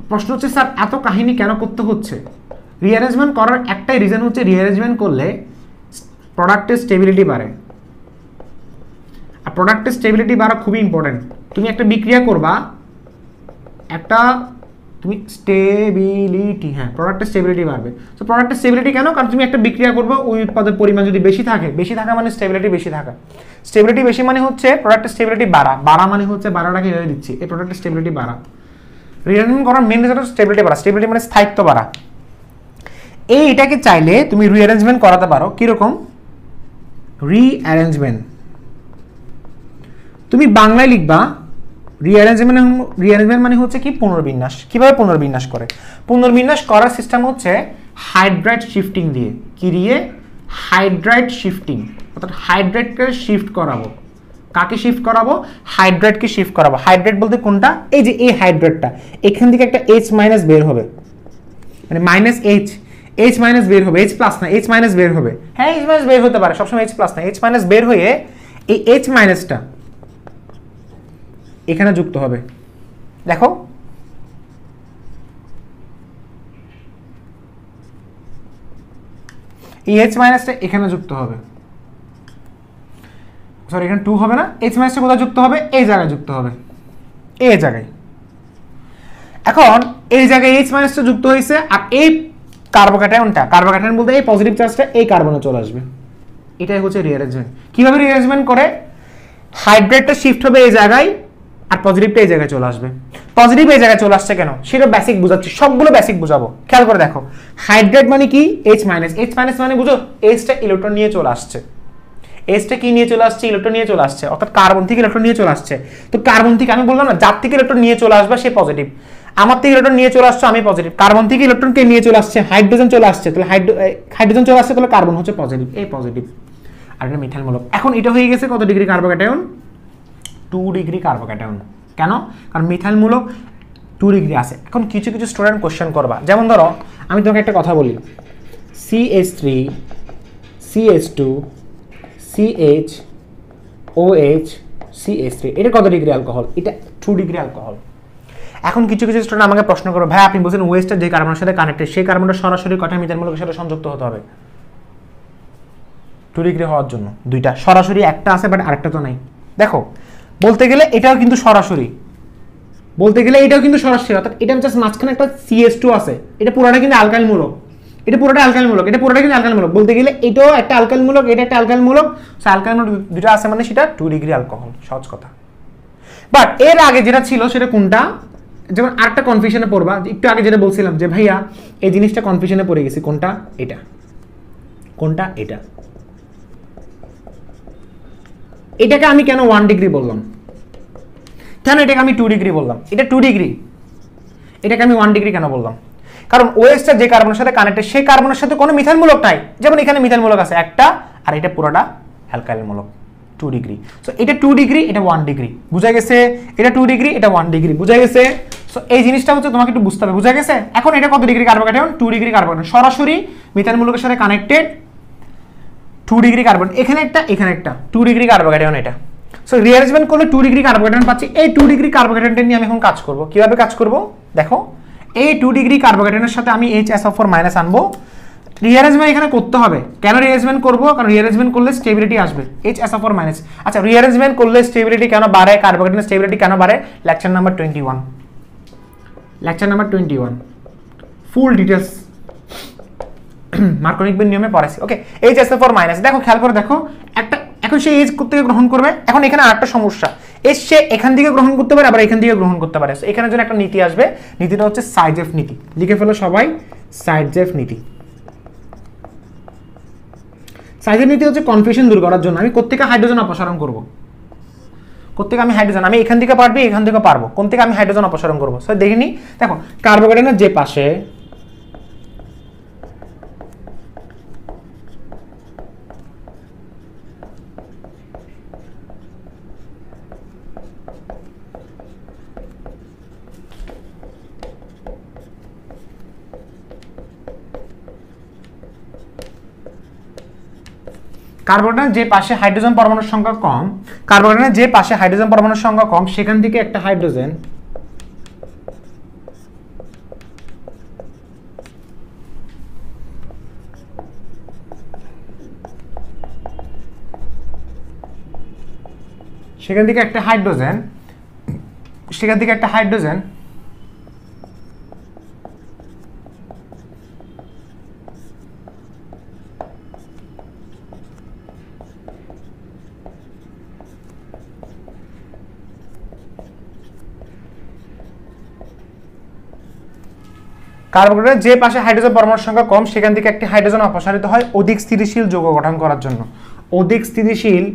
প্রশ্ন হচ্ছে স্যার এত কাহিনী কেন করতে হচ্ছে? রিঅ্যারেঞ্জমেন্ট করার একটাই রিজন হচ্ছে, রিঅ্যারেঞ্জমেন্ট করলে প্রোডাক্টের স্টেবিলিটি বাড়ে। আর প্রোডাক্টের স্টেবিলিটি বাড়া খুবই ইম্পর্টেন্ট। তুমি একটা বিক্রিয়া করবা, স্টেবিলিটি, হ্যাঁ, প্রোডাক্টের স্টেবিলিটি বাড়বে। তো প্রোডাক্টের স্টেবিলিটি কেন? কারণ তুমি একটা বিক্রিয়া করবে, ওই উৎপাদের পরিমাণ যদি বেশি থাকা মানে স্টেবিলিটি বেশি থাকা। স্টেবিলিটি বেশি মানে হচ্ছে প্রোডাক্টের স্টেবিলিটি বাড়া মানে হচ্ছে, বাড়াটাকে এভাবে দিচ্ছি, এই প্রোডাক্টের স্টেবিলিটি বাড়া। রিঅ্যারেঞ্জমেন্ট করার মেন রিজন হচ্ছে স্টেবিলিটি বাড়া। স্টেবিলিটি মানে স্থায়িত্ব বাড়া। এইটাকে চাইলে তুমি রিঅ্যারেঞ্জমেন্ট করাতে পারো। কিরকম রিঅ্যারেঞ্জমেন্ট? তুমি বাংলায় লিখবা রিঅ্যারেঞ্জমেন্ট মানে হচ্ছে কি? পুনর্বিন্যাস। কিভাবে পুনর্বিন্যাস করে? পুনর্বিন্যাস করার সিস্টেম হচ্ছে হাইড্রাইড শিফটিং দিয়ে। কি দিয়ে? Hydride shifting. অর্থাৎ হাইড্রাইডকে শিফট করাবো। কাকে শিফট করাবো? হাইড্রাইডকে শিফট করাবো। হাইড্রাইড বলতে কোনটা? এই যে এই হাইড্রাইডটা, এখান থেকে একটা H মাইনাস বের হবে, মানে মাইনাস H মাইনাস বের হবে, H প্লাস না, H মাইনাস বের হবে। হ্যাঁ, H মাইনাস বের হতে পারে, সবসময় H প্লাস না, H মাইনাস বের হয়ে এই H মাইনাসটা এখানে যুক্ত হবে। দেখো, এই H মাইনাসটা এখানে যুক্ত হবে। সরি, এখানে 2 হবে না, H মাইনাসটা কোথায় যুক্ত হবে? এই জায়গায় যুক্ত হবে, এই জায়গায়। এখন এই জায়গায় H মাইনাসটা যুক্ত হয়েছে, আর এই কার্বোক্যাটায়ন বলতে এই পজিটিভ চার্জটা এই কার্বনে চলে আসবে। এটাই হচ্ছে রিঅ্যারেঞ্জমেন্ট। কিভাবে রিঅ্যারেঞ্জমেন্ট করে? হাইড্রেটটা শিফট হবে এই জায়গায়, আর পজিটিভটা এই জায়গায় চলে আসবে। পজিটিভ এই জায়গায় চলে আসছে কেন সেটা বেসিক বুঝাচ্ছি, সবগুলো বেসিক বুঝাবো। খেয়াল করে দেখো, হাইড্রেট মানে কি? H minus. H মাইনাস মানে বুঝো, Hটা ইলেকট্রন নিয়ে চলে আসছে। Hটা কি নিয়ে চলে আসছে? ইলেকট্রন নিয়ে চলে আসছে, অর্থাৎ কার্বন থেকে ইলেকট্রন নিয়ে চলে আসছে। তো কার্বন থেকে, আমি বললাম না, যার থেকে ইলেকট্রন নিয়ে চলে আসবে সে পজিটিভ। আমার থেকে ইলেকট্রন নিয়ে চলে আসছে, আমি পজিটিভ। কার্বন থেকে ইলেকট্রনকে নিয়ে চলে আসছে, হাইড্রোজেন চলে আসছে, তাহলে হাইড্রোজেন চলে আসছে, তাহলে কার্বন হচ্ছে পজিটিভ, এই পজিটিভ। আর এটা মিথাইল মূলক। এখন এটা হয়ে গেছে কত ডিগ্রি কার্বোক্যাটায়ন? 2 degree carbocation. কেন? কারণ মিথাইল মূলক 2 ডিগ্রি আছে। এখন কিছু কিছু স্টুডেন্ট কোশ্চেন করবা, যেমন ধরো আমি তোমাকে একটা কথা বলি, CH3 CH2 CH OH CH3, এটা কত ডিগ্রি অ্যালকোহল? এটা 2 ডিগ্রি অ্যালকোহল। এখন কিছু কিছু স্টুডেন্ট আমাকে প্রশ্ন করো, ভাই আপনি বলছেন ওয়েস্টটা যে কার্বনের সাথে কানেক্টেড সেই কার্বনটা সরাসরি কটা মিথাইল মূলকের সাথে সংযুক্ত হতে হবে 2 ডিগ্রি হওয়ার জন্য? দুইটা সরাসরি, একটা আছে বাট আরেকটা তো নাই। দেখো, বলতে গেলে এটাও কিন্তু সরাসরি, অর্থাৎ এটা জাস্ট মাঝখানে একটা CH2 আছে, এটা পুরোটা কিন্তু অ্যালকাইল মূলক, বলতে গেলে এটাও একটা অ্যালকাইল মূলক, এটা একটা অ্যালকাইল মূলক। সো অ্যালকাইল মূলক দুটো আছে মানে সেটা 2 ডিগ্রি অ্যালকোহল, সহজ কথা। বাট এর আগে যেটা ছিল সেটা কোনটা? যেমন আরেকটা কনফিউশনে পড়বা, একটু আগে যেটা বলছিলাম যে ভাইয়া এই জিনিসটা কনফিউশনে পড়ে গেছি, কোনটা? এটা। এটাকে আমি কেন 1 ডিগ্রি বললাম? কেন এটাকে আমি 2 ডিগ্রি বললাম? এটা 2 ডিগ্রি, এটাকে আমি 1 ডিগ্রি কেন বললাম? কারণ ওএসটা যে কার্বনের সাথে কানেক্টেড সেই কার্বনের সাথে কোনো মিথাইল মূলক নাই। যেমন এখানে মিথাইল মূলক আছে একটা, আর এটা পুরোটা অ্যালকাইল মূলক। 2 ডিগ্রি। সো এটা 2 ডিগ্রি, এটা 1 ডিগ্রি, বুঝা গেছে? এটা 2 ডিগ্রি, এটা 1 ডিগ্রি, বুঝা গেছে? সো এই জিনিসটা হচ্ছে তোমাকে একটু বুঝতে হবে, বুঝা গেছে? এখন এটা কত ডিগ্রি কার্বোক্যাটায়ন? 2 ডিগ্রি কার্বোক্যাটায়ন, সরাসরি মিথাইল মূলকের সাথে কানেক্টেড, 2 ডিগ্রি কার্বন, এখানে একটা 2 ডিগ্রি কার্বোক্যাটায়ন এটা। সো রিঅ্যারেঞ্জমেন্ট করলে 2 ডিগ্রি কার্বোক্যাটায়ন পাচ্ছি। এই 2 ডিগ্রি কার্বোক্যাটায়নটা নিয়ে আমি এখন কাজ করব। কিভাবে কাজ করব দেখো, এই 2 ডিগ্রি কার্বোক্যাটায়নের সাথে আমি HSO4- আনবো। রিঅ্যারেঞ্জমেন্ট এখানে করতে হবে। কেন রিঅ্যারেঞ্জমেন্ট করব? কারণ রিঅ্যারেঞ্জমেন্ট করলে স্টেবিলিটি আসবে, HSO4-। আচ্ছা, রিঅ্যারেঞ্জমেন্ট করলে স্টেবিলিটি কেন বাড়ে, কার্বোক্যাটায়নের স্টেবিলিটি কেন বাড়ে? লেকচার নাম্বার 21, লেকচার নাম্বার 21 ফুল ডিটেইলস মার্কোনিকবের নিয়মে পড়াইছি। ওকে, HSO4-। দেখো, খেয়াল করে দেখো, একটা এখন সে H থেকে গ্রহণ করবে। এখন এখানে আরেকটা সমস্যা, H সে এখান থেকে গ্রহণ করতে পারে, আবার এখান থেকে গ্রহণ করতে পারে। এখানে জন্য একটা নীতি আসবে, নীতিটা হচ্ছে সাইজেফ নীতি। লিখে ফেলো সবাই, সাইজেফ নীতি। সাইজেফ নীতি হচ্ছে কনফিউশন দূর করার জন্য আমি কোত্থেকে হাইড্রোজেন অপসারণ করব, কোত্থেকে আমি হাইড্রোজেন, আমি এখান থেকে পারবি, এখান থেকে পারবো, কোন থেকে আমি হাইড্রোজেন অপসারণ করব। সো দেখিনি, দেখো কার্বোক্যাটায়নের যে পাশে কার্বোক্যাটায়নের যে পাশে হাইড্রোজেন পরমাণুর সংখ্যা কম, কার্বোক্যাটায়নের যে পাশে হাইড্রোজেন পরমাণুর সংখ্যা কম, সেখান থেকে একটা হাইড্রোজেন সেখান থেকে একটা হাইড্রোজেন কার্বোক্যাটায়নের যে পাশে হাইড্রোজেন পরমাণুর সংখ্যা কম, সেখান থেকে একটি হাইড্রোজেন অপসারিত হয় অধিক স্থিতিশীল যৌগ গঠন করার জন্য। অধিক স্থিতিশীল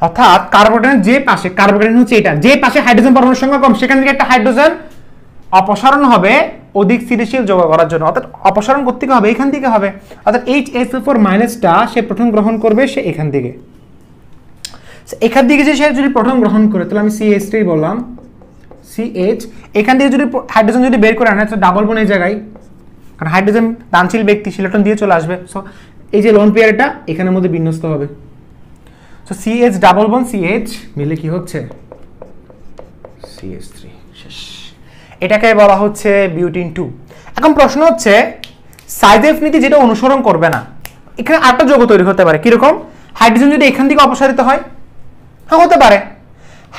অর্থাৎ কার্বোক্যাটায়নের যে পাশে, কার্বোক্যাটায়ন হচ্ছে এটা, যে পাশে হাইড্রোজেন পরমাণুর সংখ্যা কম, সেখান থেকে একটা হাইড্রোজেন অপসারণ হবে অধিক স্থিতিশীল যৌগ করার জন্য। অর্থাৎ অপসারণ করতে হবে এখান থেকে হবে, অর্থাৎ HSO4- সে প্রথম গ্রহণ করবে, সে এখান থেকে, এখান থেকে যে সে যদি প্রথম গ্রহণ করে, তাহলে আমি CH বললাম, CH, এখান থেকে যদি হাইড্রোজেন যদি বের করে আনে, ডাবল বন এই জায়গায়, কারণ হাইড্রোজেন দানশীল ব্যক্তি, ইলেকট্রন দিয়ে চলে আসবে। সো এই যে লোন পেয়ারটা এখানের মধ্যে বিন্যস্ত হবে। সো CH ডাবল বন CH মিলে কি হচ্ছে CH3, শেষ। এটাকে বলা হচ্ছে বিউটিন 2। এখন প্রশ্ন হচ্ছে সাইজেফ নীতি যেটা অনুসরণ করবে না, এখানে আরেকটা যৌগ তৈরি হতে পারে। কিরকম? হাইড্রোজেন যদি এখান থেকে অপসারিত হয়, হ্যাঁ হতে পারে।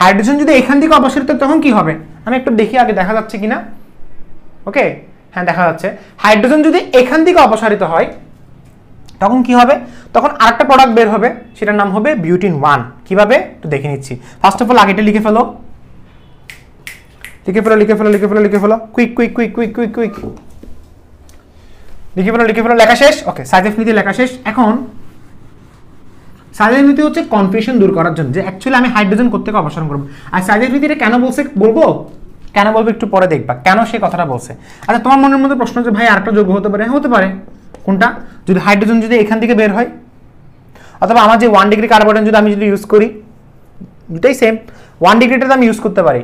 হাইড্রোজেন যদি এখান থেকে অপসারিত, তখন কি হবে আমি একটু দেখি আগে, দেখা যাচ্ছে কিনা। ওকে, হ্যাঁ দেখা যাচ্ছে। হাইড্রোজেন যদি এখান থেকে অপসারিত হয়, তখন কি হবে? তখন আরেকটা প্রোডাক্ট বের হবে, সেটার নাম হবে বিউটিন 1। কিভাবে একটু দেখে নিচ্ছি। ফার্স্ট অফ অল আগে এটা লিখে ফেলো, লিখে ফেলো, কুইক লিখে ফেলো, লেখা শেষ। ওকে, সাইজেফ নীতি লেখা শেষ। এখন সাইজেফ নীতি হচ্ছে কনফিউশন দূর করার জন্য, যে অ্যাকচুয়ালি আমি হাইড্রোজেন কোত্থেকে অপসারণ করব। আর সাইজেফ নীতিটা কেন বলছে বলবো, কেন বলবো একটু পরে দেখবা কেন সে কথাটা বলছে। আচ্ছা, তোমার মনের মধ্যে প্রশ্ন যে ভাই আরেকটা যৌগ হতে পারে, হতে পারে। কোনটা? যদি হাইড্রোজেন যদি এখান থেকে বের হয়, অথবা আমার যে 1 ডিগ্রি কার্বোক্যাটায়ন যদি আমি ইউজ করি, দুটাই সেম। 1 ডিগ্রিটা আমি ইউজ করতে পারি,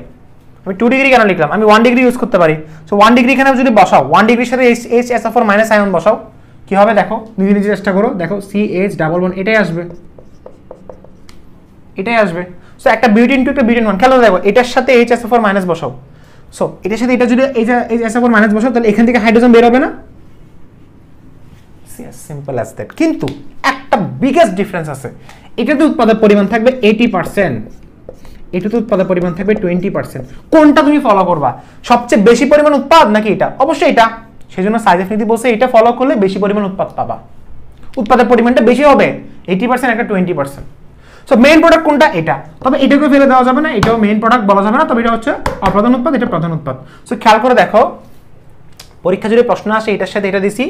আমি 2 ডিগ্রি কেন লিখলাম, আমি 1 ডিগ্রি ইউজ করতে পারি। সো 1 ডিগ্রি এখানে যদি বসাও, 1 ডিগ্রির সাথে HSO4- আয়ন বসাও, কি হবে দেখো, নিজে নিজে চেষ্টা করো, দেখো CH ডাবল বন্ড এটাই আসবে, এটাই আসবে। সো একটা বিউটিন 2 একটা বিউটিন 1, খেলো দেখো, এটার সাথে HSO4- বসাও। সো এটার সাথে এটা যদি HSO4- বসাও, তাহলে এখান থেকে হাইড্রোজেন বের হবে না? Simple as that. কিন্তু একটা বিগেস্ট ডিফারেন্স আছে, এটাতে উৎপাদক পরিমাণ থাকবে 80%, এটাতে উৎপাদক পরিমাণ থাকবে 20%। কোনটা তুমি ফলো করবা? সবচেয়ে বেশি পরিমাণ উৎপাদ নাকি এটা? অবশ্যই এটা। সেজন্য সাইজেফ নীতি বলছে এটা ফলো করলে বেশি পরিমাণ উৎপাদ পাবা, উৎপাদক পরিমাণটা বেশি হবে, 80% একটা 20%। সো মেইন প্রোডাক্ট কোনটা? এটা। তবে এটাকে ফেলে দেওয়া যাবে না, এটাও মেইন প্রোডাক্ট বলা যাবে না, তবে এটা হচ্ছে অপ্রধান উৎপাদ, এটা প্রধান উৎপাদ। সো খেয়াল করে দেখো, পরীক্ষা যদি প্রশ্ন আসে এটার সাথে এটা দিছি,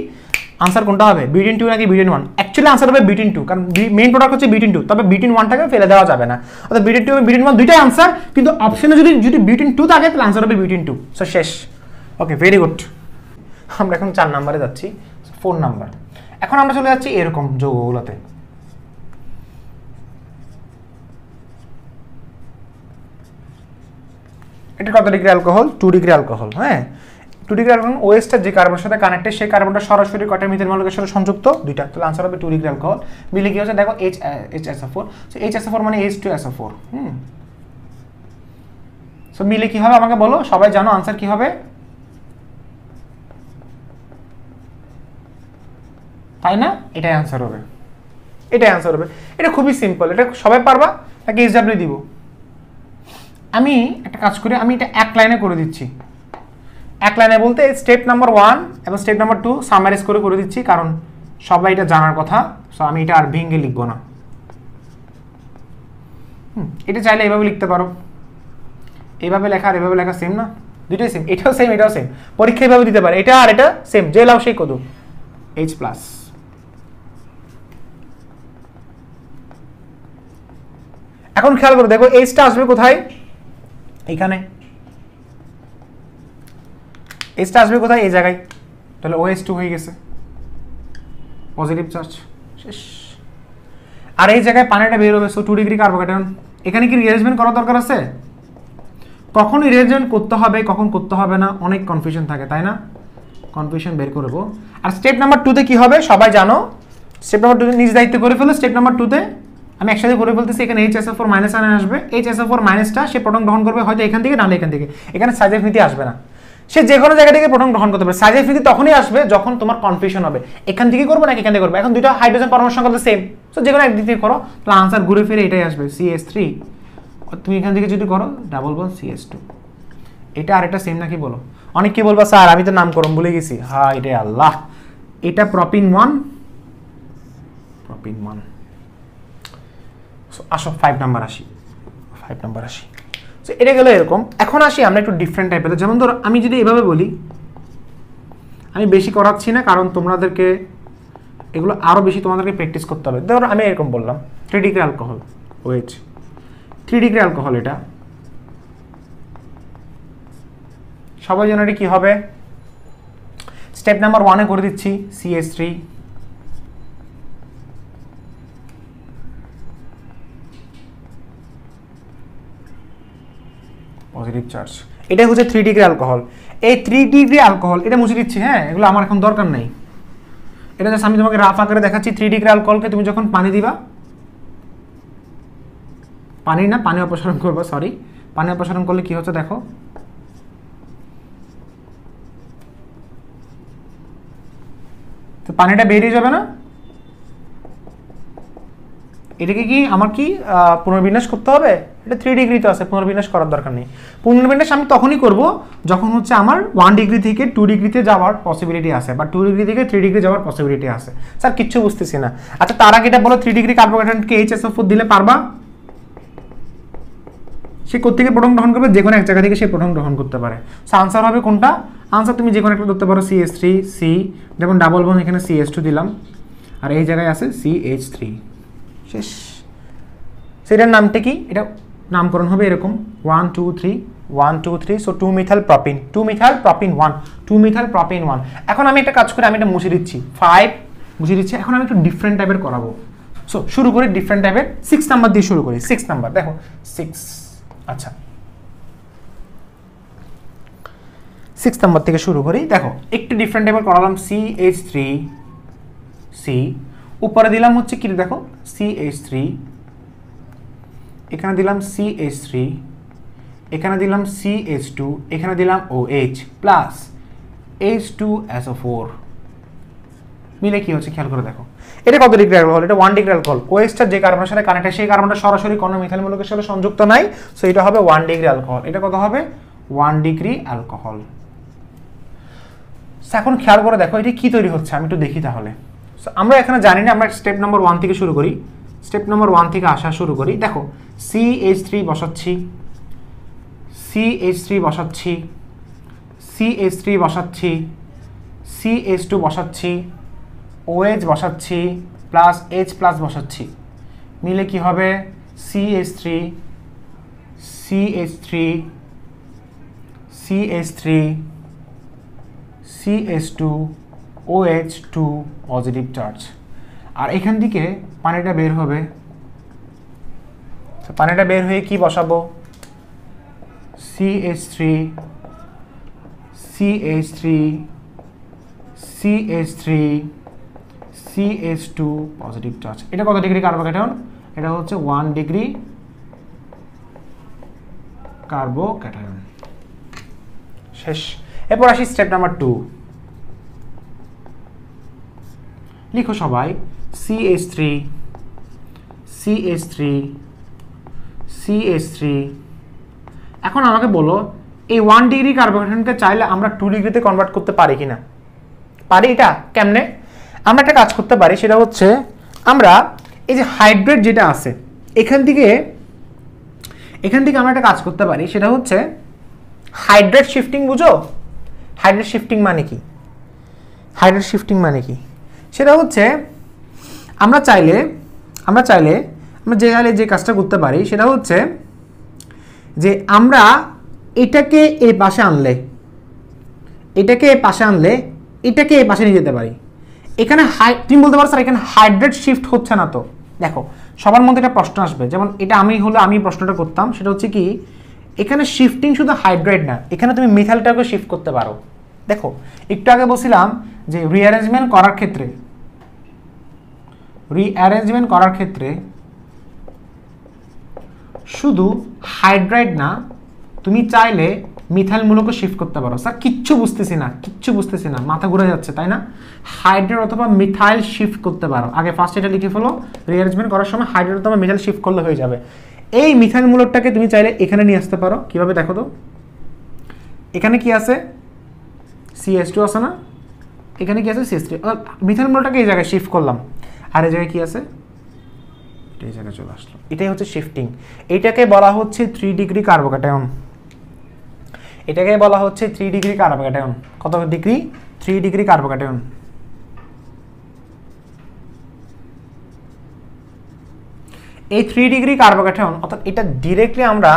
আনসার কোনটা হবে? বিউটিন 2 নাকি বিউটিন 1? অ্যাকচুয়ালি আনসার হবে বিটুইন 2, কারণ মেইন প্রোডাক্ট হচ্ছে বিটুইন 2, তবে বিটুইন 1টাকে ফেলে দেওয়া যাবে না, অর্থাৎ বিটুইন 2 এবং বিটুইন 1 দুইটাই আনসার, কিন্তু অপশনে যদি বিটুইন 2 থাকে তাহলে আনসার হবে বিটুইন 2। সো শেষ। ওকে, ভেরি গুড। আমরা এখন 4 নম্বরে যাচ্ছি, 4 নাম্বার। এখন আমরা চলে যাচ্ছি এরকম যৌগগুলোতে। এটা কত ডিগ্রি অ্যালকোহল? 2 degree alcohol. হ্যাঁ, 2 ডিগ্রি অ্যালকোহল, ওএসটা যে কার্বনের সাথে কানেক্টেড সেই কার্বনটা সরাসরি কটা মিথেন মৌলের সাথে সংযুক্ত? দুইটা, তাহলে আনসার হবে 2 ডিগ্রি অ্যালকোহল। মিলে কি হচ্ছে দেখো, HSO4, সো HSO4 মানে H2SO4। সো মিলে কি হবে আমাকে বলো, সবাই জানো আনসার কি হবে, তাই না? এটাই আনসার হবে, এটাই আনসার হবে। এটা খুবই সিম্পল, এটা সবাই পারবা, তাকে SW দিব। আমি একটা কাজ করি, আমি এটা এক লাইনে করে দিচ্ছি। এক লাইনে বলতে স্টেপ নাম্বার 1 এবং স্টেপ নাম্বার 2 সামারাইজ করে দিচ্ছি, কারণ সবাই এটা জানার কথা। সো আমি এটা আর ভেঙে লিখবো না। এটা চাইলে এইভাবে লিখতে পারো, এইভাবে লেখা আর এইভাবে লেখা সেম না? দুইটাই সেম, এটাও সেম এটাও সেম, পরীক্ষা এইভাবে দিতে পারে, এটা আর এটা সেম, যে লাও সেই কত H+। এখন খেয়াল করে দেখো, Hটা আসবে কোথায়? এখানে। Hটা আসবে কোথায়? এই জায়গায়, তাহলে OH2 হয়ে গেছে, পজিটিভ চার্জ, শেষ। আর এই জায়গায় পানিটা বের হবে, সো 2 ডিগ্রি কার্বোক্যাটায়ন। এখানে কি রিঅ্যারেঞ্জমেন্ট করার দরকার আছে? কখন রিঅ্যারেঞ্জমেন্ট করতে হবে, কখন করতে হবে না, অনেক কনফিউশন থাকে, তাই না? কনফিউশন বের করবো। আর স্টেপ নাম্বার 2 তে কি হবে সবাই জানো, স্টেপ নাম্বার 2 তে নিজ দায়িত্ব করে ফেলো। স্টেপ নাম্বার 2 তে আমি একসাথে করে ফেলতেছি, এখানে HSO4 মাইনাস আয়ন আসবে, HSO4 মাইনাসটা সে প্রোটন গ্রহণ করবে হয়তো এখান থেকে, নাহলে এখান থেকে। এখানে সাইজ এফিনিটি আসবে না, সে যে কোনো জায়গা থেকে প্রোটন গ্রহণ করতে পারে। সাইজ এফিনিটি তখনই আসবে যখন তোমার কনফিউশন হবে এখান থেকে করবো নাকি এখান থেকে করবো। এখন দুইটা হাইড্রোজেন পরমাণুর সংখ্যা তো সেম, সো যে কোনো একদিক থেকে করো, তাহলে আনসার ঘুরে ফিরে এটাই আসবে, CH3। তুমি এখান থেকে যদি করো ডাবল বন্ড CH2, এটা আর এটা সেম নাকি বলো? অনেক কি বলবা স্যার আমি তো নামকরণ ভুলে গেছি। হ্যাঁ, এটাই আল্লাহ, এটা প্রপিন 1, প্রপিন 1। আসো 5 নাম্বার আসি, 5 নাম্বার আসি। সো এটা গেল এরকম। এখন আসি আমরা একটু ডিফারেন্ট টাইপের, যেমন ধরো আমি যদি এভাবে বলি, আমি বেশি করাচ্ছি না কারণ তোমাদেরকে এগুলো আরও বেশি তোমাদেরকে প্র্যাকটিস করতে হবে। ধরো আমি এরকম বললাম 3 degree alcohol, OH 3 degree alcohol, এটা সবাই জানো এটা কি হবে। স্টেপ নাম্বার 1 এ করে দিচ্ছি CH3, পজিটিভ চার্জ। এটা হচ্ছে 3 ডিগ্রি অ্যালকোহল। এই 3 ডিগ্রি অ্যালকোহল এটা মুছে দিচ্ছি, হ্যাঁ, এগুলো আমার এখন দরকার নেই। এটা জাস্ট আমি তোমাকে রাফ আকারে দেখাচ্ছি। 3 ডিগ্রি অ্যালকোহলকে তুমি যখন পানি দিবা, পানি না, পানি অপসারণ করবা, সরি, পানি অপসারণ করলে কি হচ্ছে দেখো, তো পানিটা বেরিয়ে যাবে না। এটাকে কি আমার কি পুনর্বিন্যাস করতে হবে? এটা 3 ডিগ্রিতে আছে, পুনর্বিন্যাস করার দরকার নেই। পুনর্বিন্যাস আমি তখনই করব যখন হচ্ছে আমার 1 ডিগ্রি থেকে 2 ডিগ্রিতে যাওয়ার পসিবিলিটি আছে, বা 2 ডিগ্রি থেকে 3 ডিগ্রি যাওয়ার পসিবিলিটি আছে। স্যার কিচ্ছু বুঝতেছি না। আচ্ছা তার আগে এটা বলো, 3 ডিগ্রি কার্বোহাইড্রেটকে HSO4 দিলে পারবা? সে কোত্থেকে প্রোটন গ্রহণ করবে? যে কোনো এক জায়গা থেকে সে প্রোটন গ্রহণ করতে পারে। সো আনসার হবে কোনটা? আনসার তুমি যে কোনো একটা ধরতে পারো, CH3, C, যেমন ডাবল বন্ড এখানে CH2 দিলাম, আর এই জায়গায় আছে CH3, শেষ। সেটার নামটা কি? এটা নামকরণ হবে এরকম 1 2 3 1 2 3, সো 2 মিথাইল প্রপিন, 2 মিথাইল প্রপিন 1, 2 মিথাইল প্রপিন 1। এখন আমি একটা কাজ করে আমি এটা মুছে দিচ্ছি, 5 মুছে দিচ্ছি। এখন আমি একটু ডিফারেন্ট টাইপের করাবো। সো শুরু করি ডিফারেন্ট টাইপের, 6 নাম্বার দিয়ে শুরু করি। 6 নাম্বার দেখো, 6, আচ্ছা 6 নাম্বার থেকে শুরু করি। দেখো একটু ডিফারেন্ট টাইপের করালাম, CH3, C, উপরে দিলাম হচ্ছে কি দেখো CH3, এখানে দিলাম CH3, এখানে দিলাম CH2, এখানে দিলাম OH প্লাস H2SO4, মিলে কি হচ্ছে খেয়াল করে দেখো। এটা কত ডিগ্রি অ্যালকোহল? এটা 1 ডিগ্রি অ্যালকোহল। OH টা যে কার্বনের সাথে কানেক্টেড সেই কার্বনটা সরাসরি কোনো মিথাইল মৌলের সাথে সংযুক্ত নাই, সো এটা হবে 1 ডিগ্রি অ্যালকোহল। এটা কত হবে? 1 ডিগ্রি অ্যালকোহল। এখন খেয়াল করে দেখো এটা কি তৈরি হচ্ছে, আমি একটু দেখি তাহলে। সো আমরা এখানে জানি না, আমরা স্টেপ নাম্বার 1 থেকে শুরু করি। স্টেপ নাম্বার 1 থেকে আসা শুরু করি। দেখো CH3 বসাচ্ছি, CH3 বসাচ্ছি, CH3 বসাচ্ছি, CH2 বসাচ্ছি, OH বসাচ্ছি, প্লাস এইচ প্লাস বসাচ্ছি, মিলে কি হবে CH3 CH3 CH3 CH2 OH2 positive charge. আর এখান থেকে পানিটা বের হবে, পানিটা বের হয়ে কি বসাবো CH3 CH3 CH3 CH2 positive charge. এটা কত ডিগ্রি কার্বোক্যাটায়ন? এটা হচ্ছে 1 ডিগ্রি কার্বোক্যাটায়ন। শেষ। এরপর আসি স্টেপ নাম্বার 2। লিখো সবাই CH3 CH3 CH3। এখন আমাকে বলো এই 1 ডিগ্রি কার্বোক্যাটায়নকে চাইলে আমরা 2 ডিগ্রিতে কনভার্ট করতে পারি কিনা? পারি। এটা কেমনে? আমরা একটা কাজ করতে পারি, সেটা হচ্ছে আমরা এই যে হাইড্রেট যেটা আছে এখান থেকে আমরা একটা কাজ করতে পারি, সেটা হচ্ছে হাইড্রেট শিফটিং। বুঝো হাইড্রেট শিফটিং মানে কি? হাইড্রেট শিফটিং মানে কি? সেটা হচ্ছে আমরা চাইলে যে কাজটা করতে পারি সেটা হচ্ছে যে আমরা এটাকে এই পাশে আনলে এটাকে এই পাশে নিয়ে যেতে পারি। এখানে তুমি বলতে পারো স্যার এখানে হাইড্রেট শিফট হচ্ছে না তো। দেখো সবার মধ্যে একটা প্রশ্ন আসবে, যেমন এটা আমি প্রশ্নটা করতাম, সেটা হচ্ছে কি এখানে শিফটিং শুধু হাইড্রেট না, এখানে তুমি মিথাইলটাকে শিফট করতে পারো। দেখো একটু আগে বলছিলাম যে রিঅ্যারেঞ্জমেন্ট করার ক্ষেত্রে শুধু হাইড্রাইড না, তুমি চাইলে মিথাইল মূলকও শিফট করতে পারো। স্যার কিচ্ছু বুঝতেছি না, মাথা ঘুরে যাচ্ছে তাই না? হাইড্রেট অথবা মিথাইল শিফট করতে পারো। আগে ফার্স্ট এটা লিখে ফেলো, রিঅ্যারেঞ্জমেন্ট করার সময় হাইড্রেট অথবা মিথাইল শিফট করলে হয়ে যাবে। এই মিথাইল মূলকটাকে তুমি চাইলে এখানে নিয়ে আসতে পারো। কিভাবে দেখো তো, এখানে কি আছে CH2 আছে না, এখানে কি আছে CH3। মিথাইল মূলকটাকে এই জায়গায় শিফট করলাম, আর এই জায়গায় কি আছে এই জায়গায় চলে আসলো। এটাই হচ্ছে শিফটিং। এটাকে বলা হচ্ছে 3 ডিগ্রি কার্বোক্যাটায়ন। এটাকে বলা হচ্ছে 3 ডিগ্রি কার্বোক্যাটায়ন। কত ডিগ্রি? 3 degree carbocation. এই 3 ডিগ্রি কার্বোক্যাটায়ন অর্থাৎ এটা ডিরেক্টলি আমরা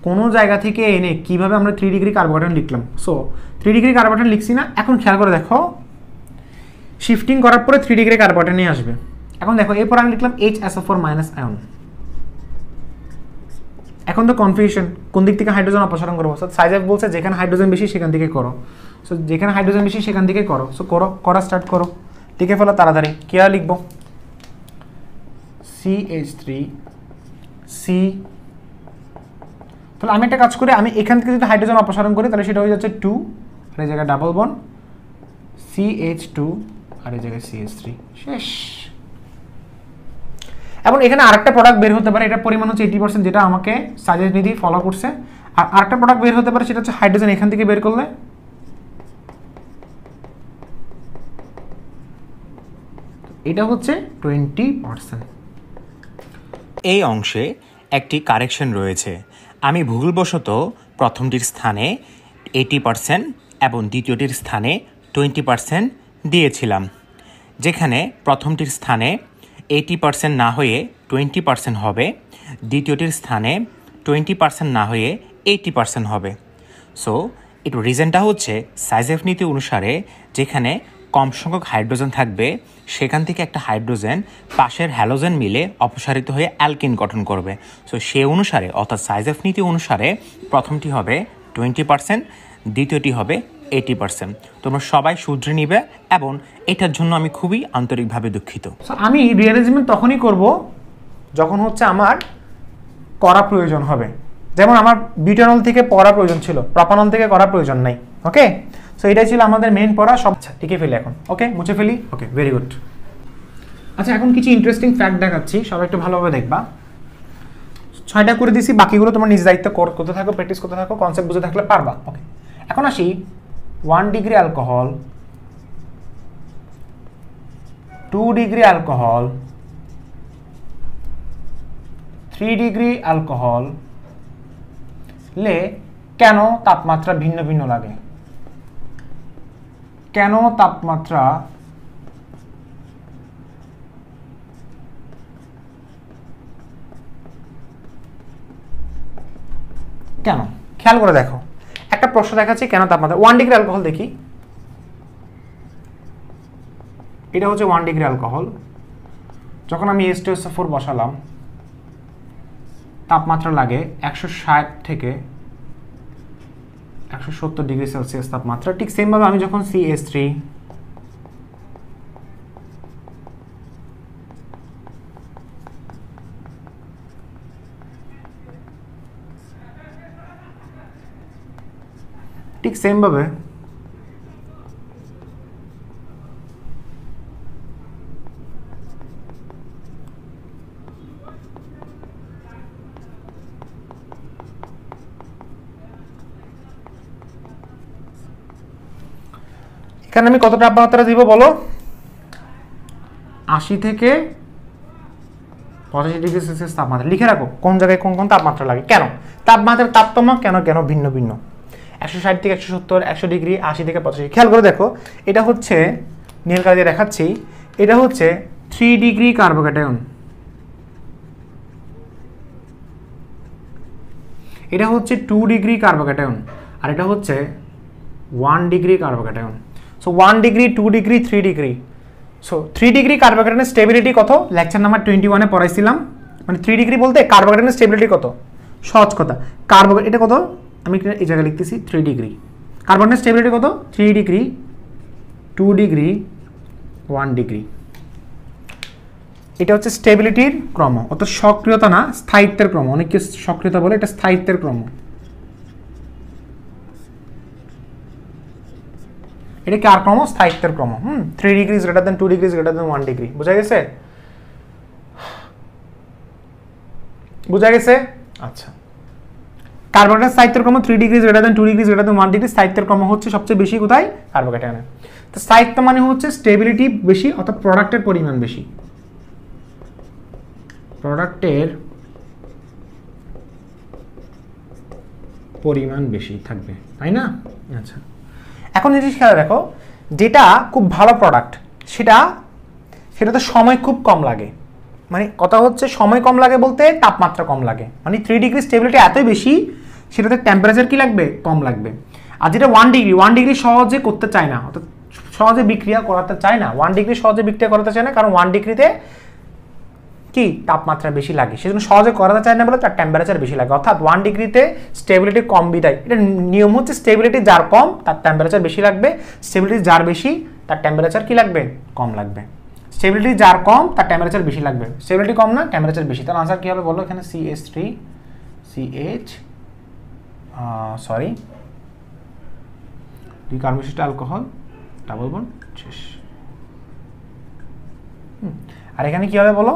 কোনো জায়গা থেকে এনে কিভাবে আমরা 3 ডিগ্রি কার্বোক্যাটায়ন লিখলাম। সো 3 ডিগ্রি কার্বোক্যাটায়ন লিখছি না। এখন খেয়াল করে দেখো শিফটিং করার পরে 3 ডিগ্রি কার্বোক্যাটায়ন নিয়ে আসবে। এখন দেখো এরপর আমি লিখলাম HSO4- আয়ন। এখন তো কনফিউশন কোন দিক থেকে হাইড্রোজেন অপসারণ করবো। সাইজেফ বলছে যেখানে হাইড্রোজেন বেশি সেখান থেকে করো। সো যেখানে হাইড্রোজেন বেশি সেখান থেকে করো। সো করা স্টার্ট করো, লিখে ফেলো তাড়াতাড়ি। কি আর লিখবো? CH3 C। তাহলে আমি একটা কাজ করি, আমি এখান থেকে যদি হাইড্রোজেন অপসারণ করি তাহলে সেটা হয়ে যাচ্ছে 2, আর এই জায়গায় ডাবল বন্ড CH2, আর এই জায়গায় CH3। শেষ। এবং এখানে আরেকটা প্রোডাক্ট বের হতে পারে, এটার পরিমাণ হচ্ছে 80%, যেটা আমাকে সাজেস নিধি ফলো করছে। আর আরেকটা প্রোডাক্ট বের হতে পারে, সেটা হচ্ছে হাইড্রোজেন এখান থেকে বের করলে এটা হচ্ছে 20%। এই অংশে একটি কারেকশন রয়েছে। আমি ভুলবশত প্রথমটির স্থানে 80% এবং দ্বিতীয়টির স্থানে 20% দিয়েছিলাম। যেখানে প্রথমটির স্থানে 80% না হয়ে 20% হবে, দ্বিতীয়টির স্থানে 20% না হয়ে 80% হবে। সো এর রিজনটা হচ্ছে সাইজেফ নীতি অনুসারে যেখানে কম সংখ্যক হাইড্রোজেন থাকবে সেখান থেকে একটা হাইড্রোজেন পাশের হ্যালোজেন মিলে অপসারিত হয়ে অ্যালকিন গঠন করবে। সো সে অনুসারে অর্থাৎ সাইজেফ নীতি অনুসারে প্রথমটি হবে 20%, দ্বিতীয়টি হবে 80%। তোমরা সবাই শুধরে নিবে এবং এটার জন্য আমি খুবই আন্তরিকভাবে দুঃখিত। আমি রিঅ্যারেঞ্জমেন্ট তখনই করব যখন হচ্ছে আমার করা প্রয়োজন হবে। যেমন আমার বিউটানল থেকে পড়া প্রয়োজন ছিল, প্রোপানল থেকে করা প্রয়োজন নাই। ওকে, সো এটাই ছিল আমাদের মেইন পড়া। সব লিখে ফেলি এখন। ওকে, মুছে ফেলি। ওকে, ভেরি গুড। আচ্ছা, এখন কিছু ইন্টারেস্টিং ফ্যাক্ট দেখাচ্ছি, সবাই একটু ভালোভাবে দেখবা। 6টা করে দিছি, বাকিগুলো তোমার নিজ দায়িত্ব করতে থাকো, প্র্যাকটিস করতে থাকো, কনসেপ্ট বুঝে থাকলে পারবা। ওকে, এখন আসি 1 degree alcohol, 2 degree alcohol, 3 degree alcohol লে কেন তাপমাত্রা ভিন্ন ভিন্ন লাগে? কেন তাপমাত্রা কেন খেয়াল করে দেখো, একটা প্রশ্ন দেখাচ্ছি কেন তাপমাত্রা 1 ডিগ্রি অ্যালকোহল দেখি, এটা হচ্ছে 1 ডিগ্রি অ্যালকোহল, যখন আমি H2SO4 বসালাম তাপমাত্রা লাগে 160 থেকে 170 ডিগ্রি সেলসিয়াস তাপমাত্রা। ঠিক সেম ভাবে আমি যখন CH3 ঠিক সেম ভাবে এখানে আমি কত তাপমাত্রা দিব বলো, 80 থেকে 85 ডিগ্রি সেলসিয়াস তাপমাত্রা লিখে রাখো কোন জায়গায় কোন কোন তাপমাত্রা লাগে। কেন তাপমাত্রার তারতম্য কেন কেন ভিন্ন ভিন্ন, 160 থেকে 170, 100 ডিগ্রি, 80 থেকে 85। খেয়াল করে দেখো, এটা হচ্ছে নীল কালি দিয়ে দেখাচ্ছি, এটা হচ্ছে 3 ডিগ্রি কার্বোক্যাটায়ন, এটা হচ্ছে 2 ডিগ্রি কার্বোক্যাটায়ন, আর এটা হচ্ছে 1 degree carbocation. So 1 degree, 2 degree, 3 degree. So 3 degree কার্বোক্যাটায়নের স্টেবিলিটি কত, লেকচার নাম্বার 21-এ পড়াইছিলাম। মানে 3 ডিগ্রি বলতে কার্বোক্যাটায়নের স্টেবিলিটি কত, সহজ কথা, এটা কত, আমি এই জায়গায় লিখতেছি 3 ডিগ্রি। কার্বোক্যাটায়নের স্টেবিলিটি কত, 3 ডিগ্রি, 2 ডিগ্রি, 1 ডিগ্রি। এটা হচ্ছে স্টেবিলিটির ক্রম, অর্থাৎ সক্রিয়তা না, স্থায়িত্বের ক্রম। অনেকে সক্রিয়তা বলে, এটা স্থায়িত্বের ক্রম। এটা কার ক্রম, স্থায়িত্বের ক্রম। 3 degree is greater than 2 degree is greater than 1 degree. বোঝা গেছে, বোঝা গেছে? আচ্ছা, কার্বোক্যাটায়নের স্থায়িত্বের ক্রম 3 degree is greater than 2 degree is greater than 1 degree. স্থায়িত্বের ক্রম হচ্ছে সবচেয়ে বেশি কোথায়, কার্বোক্যাটায়নে। তো স্থায়িত্ব মানে হচ্ছে স্টেবিলিটি বেশি, অর্থাৎ প্রোডাক্টের পরিমাণ বেশি, প্রোডাক্টের পরিমাণ বেশি থাকবে, তাই না? আচ্ছা, এখন যদি খেয়াল রাখো, যেটা খুব ভালো প্রোডাক্ট সেটাতে সময় খুব কম লাগে। মানে কথা হচ্ছে সময় কম লাগে বলতে তাপমাত্রা কম লাগে। মানে 3 ডিগ্রি স্টেবিলিটি এতই বেশি, সেটাতে টেম্পারেচার কি লাগবে, কম লাগবে। আর যেটা 1 ডিগ্রি সহজে করতে চায় না, অর্থাৎ সহজে বিক্রিয়া করাতে চায় না, 1 ডিগ্রি সহজে বিক্রিয়া করাতে চায় না, কারণ 1 ডিগ্রিতে কি তাপমাত্রা বেশি লাগে, সেজন্য সহজে করাতে চায় না বলে তার টেম্পারেচার বেশি লাগে। অর্থাৎ 1 ডিগ্রিতে স্টেবিলিটি কম বিদায়, এটা নিয়ম হচ্ছে স্টেবিলিটি যার কম তার টেম্পারেচার বেশি লাগবে, স্টেবিলিটি যার বেশি তার টেম্পারেচার কি লাগবে, কম লাগবে। স্টেবিলিটি যার কম তার টেম্পারেচার বেশি লাগবে, স্টেবিলিটি কম না টেম্পারেচার বেশি। তার আনসার কি হবে বলো, এখানে CH3 সরি 2 কার্বনবিশিষ্ট অ্যালকোহল, ডাবল বন্ড শেষ। আর এখানে কি হবে বলো,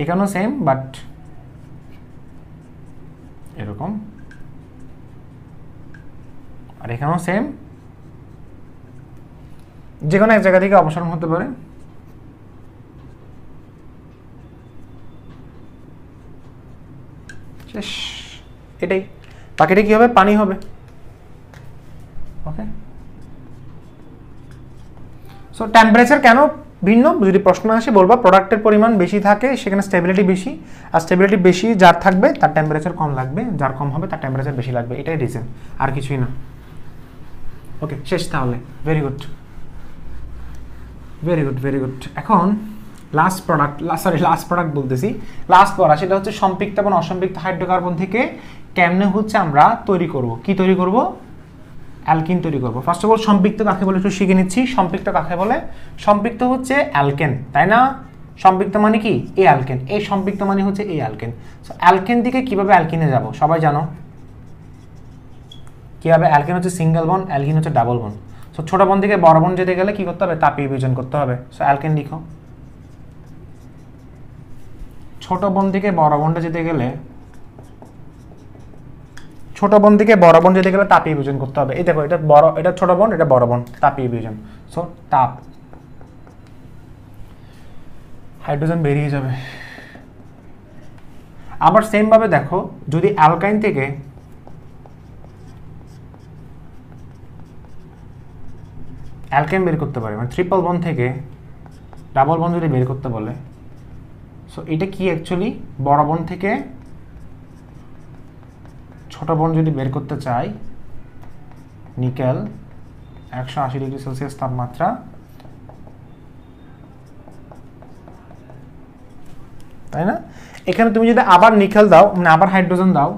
এখানেও সেম বাট এরকম, আর এখানেও সেম, যে কোনো এক জায়গা থেকে অপসারণ হতে পারে। শেষ, এটাই। বাকিটা কি হবে, পানি হবে। ওকে, সো টেম্পারেচার কেন ভিন্ন, যদি প্রশ্ন আসে বলবা প্রোডাক্টের পরিমাণ বেশি থাকে সেখানে স্টেবিলিটি বেশি, আর স্টেবিলিটি বেশি যার থাকবে তার টেম্পারেচার কম লাগবে, যার কম হবে তার টেম্পারেচার বেশি লাগবে, এটাই রিজন, আর কিছুই না। ওকে, শেষ তাহলে। Very good, very good, very good. এখন লাস্ট প্রোডাক্ট বলতেছি, লাস্ট পড়া, সেটা হচ্ছে সম্পৃক্ত এবং অসম্পৃক্ত হাইড্রোকার্বন থেকে কেমনে হচ্ছে আমরা তৈরি করব, কি তৈরি করব, অ্যালকিন তৈরি করব। ফার্স্ট অফ অল সম্পৃক্ত কাকে বলে একটু শিখে নিচ্ছি। সম্পৃক্ত কাকে বলে, সম্পৃক্ত হচ্ছে অ্যালকেন, তাই না? সম্পৃক্ত মানে কি, এই অ্যালকেন, এই সম্পৃক্ত মানে হচ্ছে এই অ্যালকেন। সো অ্যালকেন থেকে কিভাবে অ্যালকিনে যাব সবাই জানো, কিভাবে? অ্যালকেন হচ্ছে সিঙ্গেল বন্ড, অ্যালকিন হচ্ছে ডাবল বন্ড। সো ছোট বন্ড থেকে বড় বন্ড যেতে গেলে কি করতে হবে, তাপীয় বিয়োজন করতে হবে। সো অ্যালকেন লিখো, ছোট বন্ড থেকে বড় বন্ডে যেতে গেলে, ছোট বন্ড থেকে বড় বন্ড যেতে গেলে তাপীয় বিয়োজন করতে হবে। এই দেখো, এটা বড়, এটা ছোট বন্ড, এটা বড় বন্ড, তাপীয় বিয়োজন। সো তাপ, হাইড্রোজেন বেরিয়ে যাবে। আবার সেম ভাবে দেখো, যদি অ্যালকাইন থেকে অ্যালকেন বের করতে পারে, মানে ট্রিপল বন্ড থেকে ডাবল বন্ড যদি বের করতে বলে, সো এটা কি অ্যাকচুয়ালি বড় বন্ড থেকে ছোট বন্ড যদি বের করতে চাই, নিকেল 180 ডিগ্রি সেলসিয়াস তাপমাত্রা, তাই না? এখানে তুমি যদি আবার নিকেল দাও, মানে আবার হাইড্রোজেন দাও,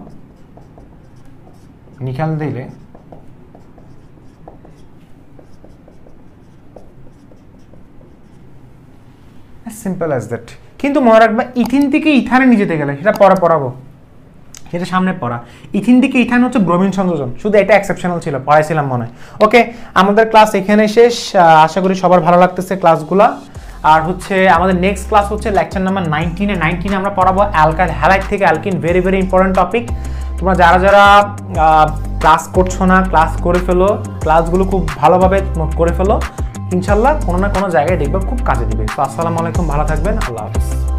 নিকেল দিলে সিম্পল অ্যাজ দ্যাট। কিন্তু মনে রাখবা ইথিন থেকে ইথানে নিয়ে যেতে গেলে, সেটা পরে পড়াবো, সেটা সামনে পড়া। ইথিন থেকে ইথান হচ্ছে ব্রোমিন সংযোজন, শুধু এটা এক্সেপশনাল ছিল, পড়াইছিলাম মনে হয়। ওকে, আমাদের ক্লাস এখানে শেষ। আশা করি সবার ভালো লাগতেছে ক্লাসগুলো। আর হচ্ছে আমাদের নেক্সট ক্লাস হচ্ছে লেকচার নাম্বার 19 আমরা পড়াবো অ্যালকাইল হ্যালাইড থেকে alkyne, very very important topic. তোমরা যারা যারা ক্লাস করছো না, ক্লাস করে ফেলো, ক্লাসগুলো খুব ভালোভাবে নোট করে ফেলো, ইনশাল্লাহ কোনো না কোনো জায়গায় দেখবে খুব কাজে দিবে। তো আসসালামু আলাইকুম, ভালো থাকবেন, আল্লাহ হাফেজ।